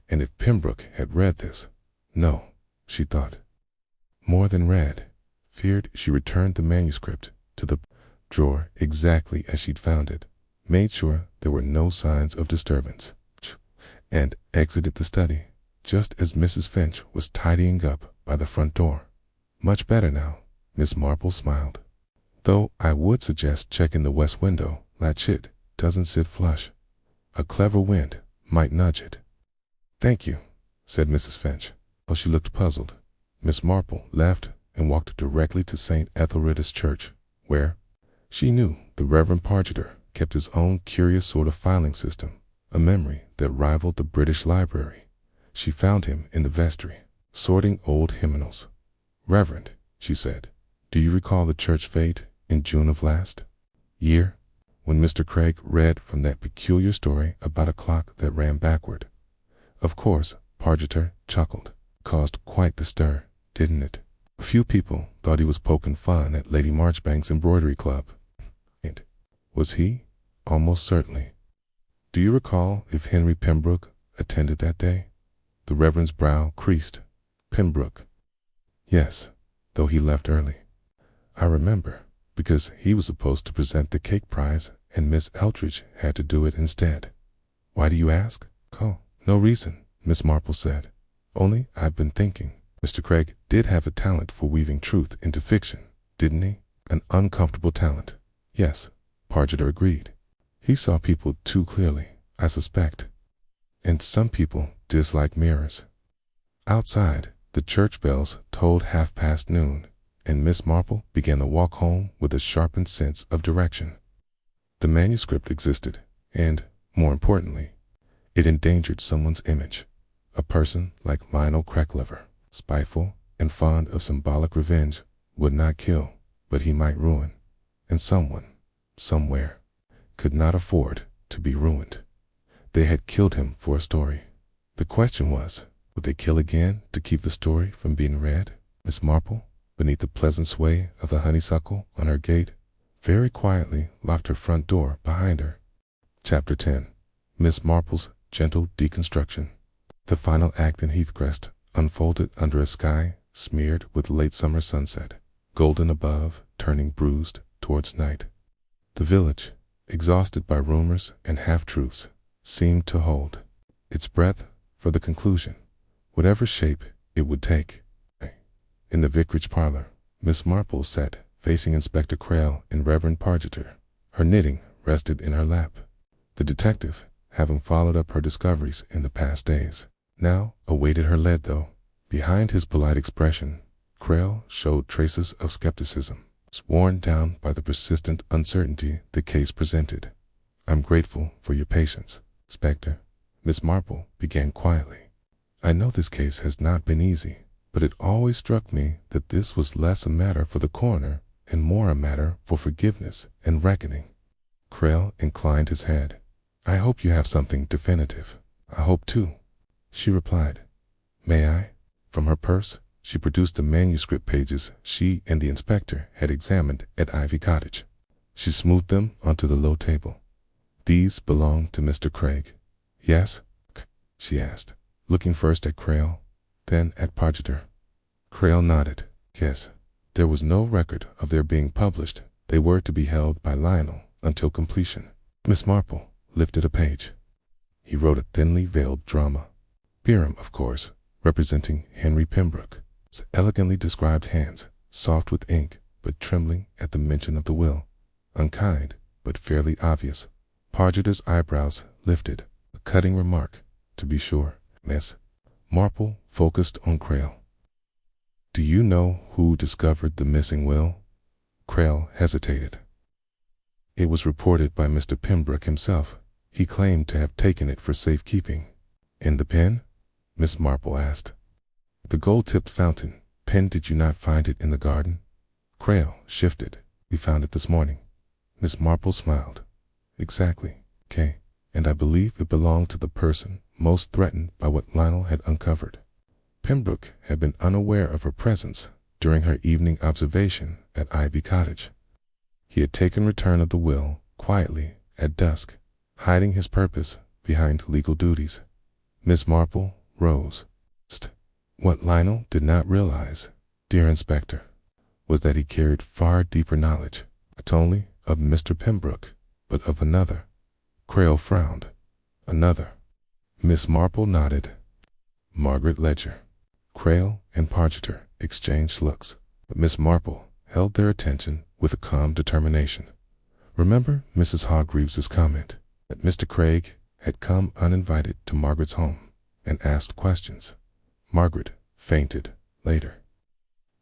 And if Pembroke had read this, no, she thought, more than read, feared, she returned the manuscript to the drawer exactly as she'd found it, made sure there were no signs of disturbance, and exited the study just as Mrs. Finch was tidying up by the front door. "Much better now," Miss Marple smiled. "Though I would suggest checking the west window latch. It doesn't sit flush. A clever wind might nudge it." "Thank you," said Mrs. Finch. Oh, she looked puzzled. Miss Marple left and walked directly to St. Ethelrida's Church, where, she knew, the Reverend Pargeter kept his own curious sort of filing system, a memory that rivaled the British Library. She found him in the vestry, sorting old hymnals. "Reverend," she said, "do you recall the church fete in June of last year, when Mr. Craig read from that peculiar story about a clock that ran backward?" Of course, Pargeter chuckled. "Caused quite the stir, didn't it? A few people thought he was poking fun at Lady Marchbank's embroidery club." And was he? Almost certainly. "Do you recall if Henry Pembroke attended that day?" The Reverend's brow creased. "Pembroke? Yes, though he left early. I remember, because he was supposed to present the cake prize and Miss Eltridge had to do it instead." "Why do you ask?" "Oh, no reason," Miss Marple said. "Only I've been thinking. Mr. Craig did have a talent for weaving truth into fiction, didn't he? An uncomfortable talent." "Yes," Pargeter agreed. "He saw people too clearly, I suspect. And some people dislike mirrors." Outside, the church bells tolled noon, and Miss Marple began the walk home with a sharpened sense of direction. The manuscript existed, and, more importantly, it endangered someone's image. A person like Lionel Cracklever, spiteful and fond of symbolic revenge, would not kill, but he might ruin. And someone, somewhere, could not afford to be ruined. They had killed him for a story. The question was, would they kill again to keep the story from being read? Miss Marple, beneath the pleasant sway of the honeysuckle on her gate, very quietly locked her front door behind her. Chapter 10. Miss Marple's Gentle Deconstruction. The final act in Heathcrest unfolded under a sky smeared with late summer sunset, golden above, turning bruised towards night. The village, exhausted by rumors and half-truths, seemed to hold its breath for the conclusion, whatever shape it would take. In the vicarage parlor, Miss Marple sat facing Inspector Crail and Reverend Pargeter. Her knitting rested in her lap. The detective, having followed up her discoveries in the past days, now awaited her lead, though. Behind his polite expression, Crail showed traces of skepticism, worn down by the persistent uncertainty the case presented. "I'm grateful for your patience, Inspector," Miss Marple began quietly. "I know this case has not been easy, but it always struck me that this was less a matter for the coroner and more a matter for forgiveness and reckoning." Crail inclined his head. "I hope you have something definitive." "I hope too," she replied. "May I?" From her purse, she produced the manuscript pages she and the inspector had examined at Ivy Cottage. She smoothed them onto the low table. "These belong to Mr. Craig." "Yes?" she asked, looking first at Crail, then at Pargeter. Crail nodded. "Yes. There was no record of their being published. They were to be held by Lionel until completion." Miss Marple lifted a page. He wrote a thinly veiled drama. Byram, of course, representing Henry Pembroke. His elegantly described hands, soft with ink, but trembling at the mention of the will. Unkind, but fairly obvious. Pargeter's eyebrows lifted. A cutting remark, to be sure. Miss Marple focused on Crail. "Do you know who discovered the missing will?" Crail hesitated. "It was reported by Mr. Pembroke himself. He claimed to have taken it for safekeeping." "In the pen?" Miss Marple asked. "The gold-tipped fountain pen. Did you not find it in the garden?" Crail shifted. "We found it this morning." Miss Marple smiled. "Exactly, Kay, and I believe it belonged to the person most threatened by what Lionel had uncovered." Pembroke had been unaware of her presence during her evening observation at Ivy Cottage. He had taken return of the will quietly at dusk, hiding his purpose behind legal duties. Miss Marple rose. What Lionel did not realize, dear Inspector, was that he carried far deeper knowledge, not only of Mr. Pembroke, but of another. Crail frowned. "Another?" Miss Marple nodded. "Margaret Ledger." Crail and Pargeter exchanged looks, but Miss Marple held their attention with a calm determination. Remember Mrs. Hargreaves's comment that Mr. Craig had come uninvited to Margaret's home and asked questions. Margaret fainted later.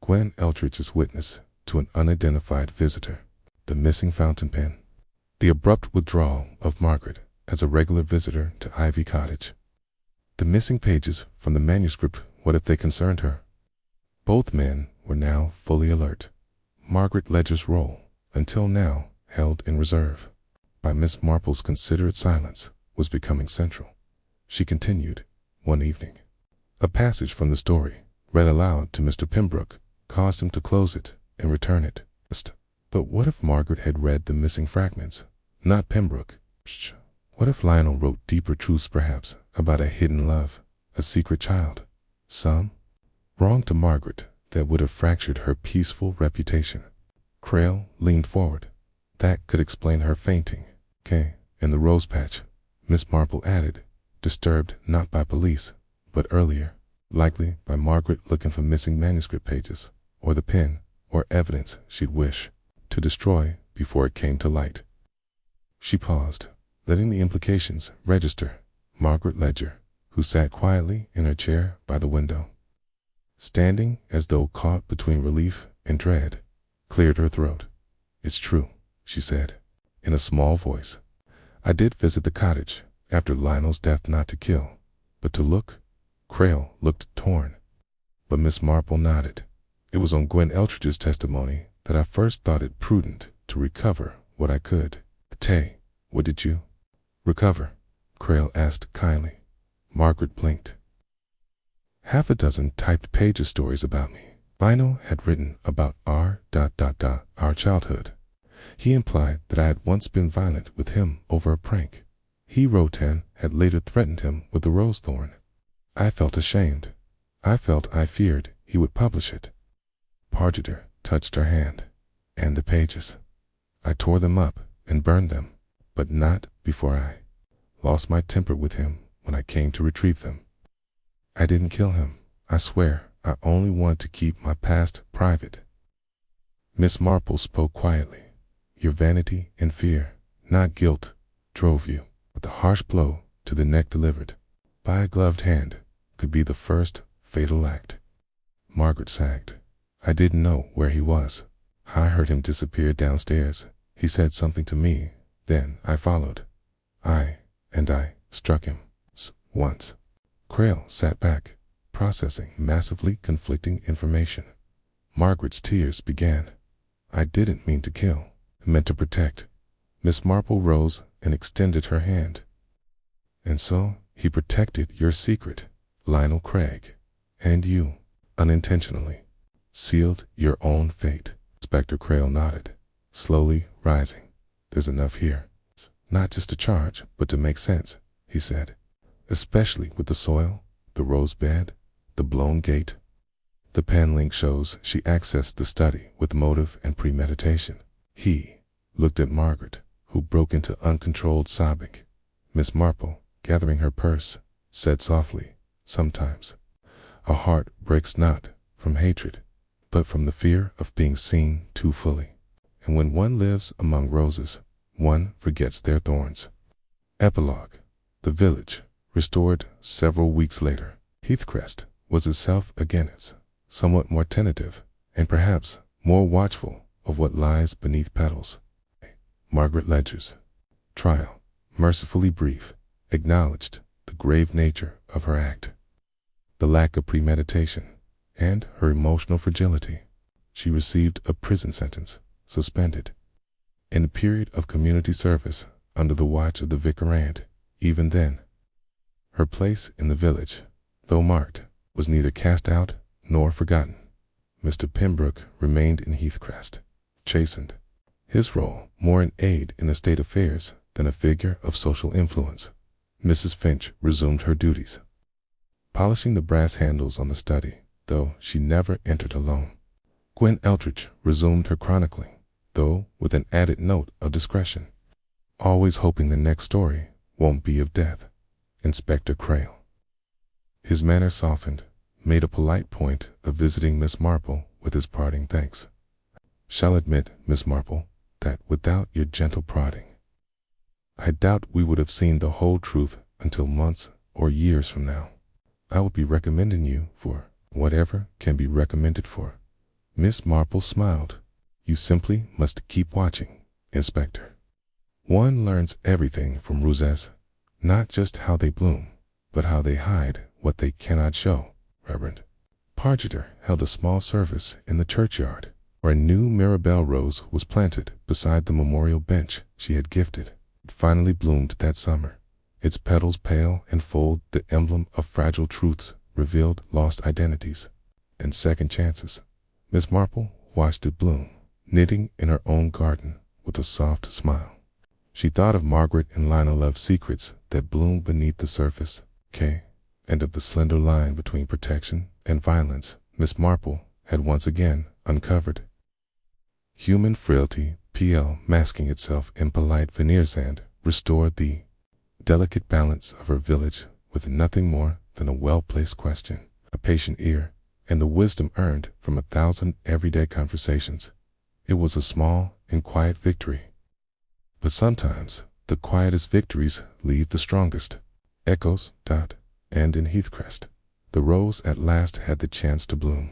Gwen Eltridge's witness to an unidentified visitor. The missing fountain pen. The abrupt withdrawal of Margaret as a regular visitor to Ivy Cottage. The missing pages from the manuscript. What if they concerned her? Both men were now fully alert. Margaret Ledger's role, until now held in reserve by Miss Marple's considerate silence, was becoming central. She continued, one evening. A passage from the story, read aloud to Mr. Pembroke, caused him to close it and return it. But what if Margaret had read the missing fragments? Not Pembroke. What if Lionel wrote deeper truths, perhaps, about a hidden love, a secret child? Some wrong to Margaret that would have fractured her peaceful reputation. Crail leaned forward. That could explain her fainting. In the rose patch, Miss Marple added, disturbed not by police, but earlier, likely by Margaret looking for missing manuscript pages, or the pen, or evidence she'd wish to destroy before it came to light. She paused, letting the implications register. Margaret Ledger, who sat quietly in her chair by the window, standing as though caught between relief and dread, cleared her throat. "It's true," she said, in a small voice. "I did visit the cottage after Lionel's death, not to kill, but to look." Crail looked torn, but Miss Marple nodded. "It was on Gwen Eltridge's testimony that I first thought it prudent to recover what I could." "Tay, what did you recover?" Crail asked kindly. Margaret blinked. "Half a dozen typed page of stories about me. Lionel had written about our childhood. He implied that I had once been violent with him over a prank. He wrote and had later threatened him with the rose thorn. I felt ashamed. I feared he would publish it." Pargeter touched her hand. "And the pages. I tore them up and burned them, but not before I lost my temper with him when I came to retrieve them. I didn't kill him, I swear. I only wanted to keep my past private." Miss Marple spoke quietly. "Your vanity and fear, not guilt, drove you." But the harsh blow to the neck delivered by a gloved hand could be the first fatal act. Margaret sagged. "I didn't know where he was. I heard him disappear downstairs. He said something to me, then I followed. I struck him once." Crail sat back, processing massively conflicting information. Margaret's tears began. "I didn't mean to kill. I meant to protect." Miss Marple rose and extended her hand. "And so he protected your secret, Lionel Craig, and you, unintentionally, sealed your own fate." Inspector Crail nodded, slowly rising. "There's enough here. Not just to charge, but to make sense," he said. "Especially with the soil, the rose bed, the blown gate. The pen link shows she accessed the study with motive and premeditation." He looked at Margaret, who broke into uncontrolled sobbing. Miss Marple, gathering her purse, said softly, "Sometimes a heart breaks not from hatred, but from the fear of being seen too fully. And when one lives among roses, one forgets their thorns." Epilogue. The village, restored several weeks later. Heathcrest was itself again, somewhat more tentative, and perhaps more watchful of what lies beneath petals. Margaret Ledger's trial, mercifully brief, acknowledged the grave nature of her act, the lack of premeditation, and her emotional fragility. She received a prison sentence, suspended, and a period of community service under the watch of the vicar, and, even then, her place in the village, though marked, was neither cast out nor forgotten. Mr. Pembroke remained in Heathcrest, chastened, his role more an aid in the state affairs than a figure of social influence. Mrs. Finch resumed her duties, polishing the brass handles on the study, though she never entered alone. Gwen Eltridge resumed her chronicling, though with an added note of discretion, always hoping the next story won't be of death. Inspector Crail, his manner softened, made a polite point of visiting Miss Marple with his parting thanks. "Shall admit, Miss Marple, that without your gentle prodding, I doubt we would have seen the whole truth until months or years from now. I will be recommending you for whatever can be recommended for." Miss Marple smiled. "You simply must keep watching, Inspector. One learns everything from roses, not just how they bloom, but how they hide what they cannot show, Reverend." pargeter held a small service in the churchyard, where a new Mirabelle rose was planted beside the memorial bench she had gifted. It finally bloomed that summer. Its petals pale and full, the emblem of fragile truths, revealed lost identities and second chances. Miss Marple watched it bloom, knitting in her own garden with a soft smile. She thought of Margaret and Lina Love's secrets that bloomed beneath the surface, and of the slender line between protection and violence Miss Marple had once again uncovered. Human frailty, masking itself in polite veneers, and restored the delicate balance of her village with nothing more than a well-placed question, a patient ear, and the wisdom earned from 1,000 everyday conversations. It was a small and quiet victory. But sometimes the quietest victories leave the strongest. Echoes, and in Heathcrest, the rose at last had the chance to bloom.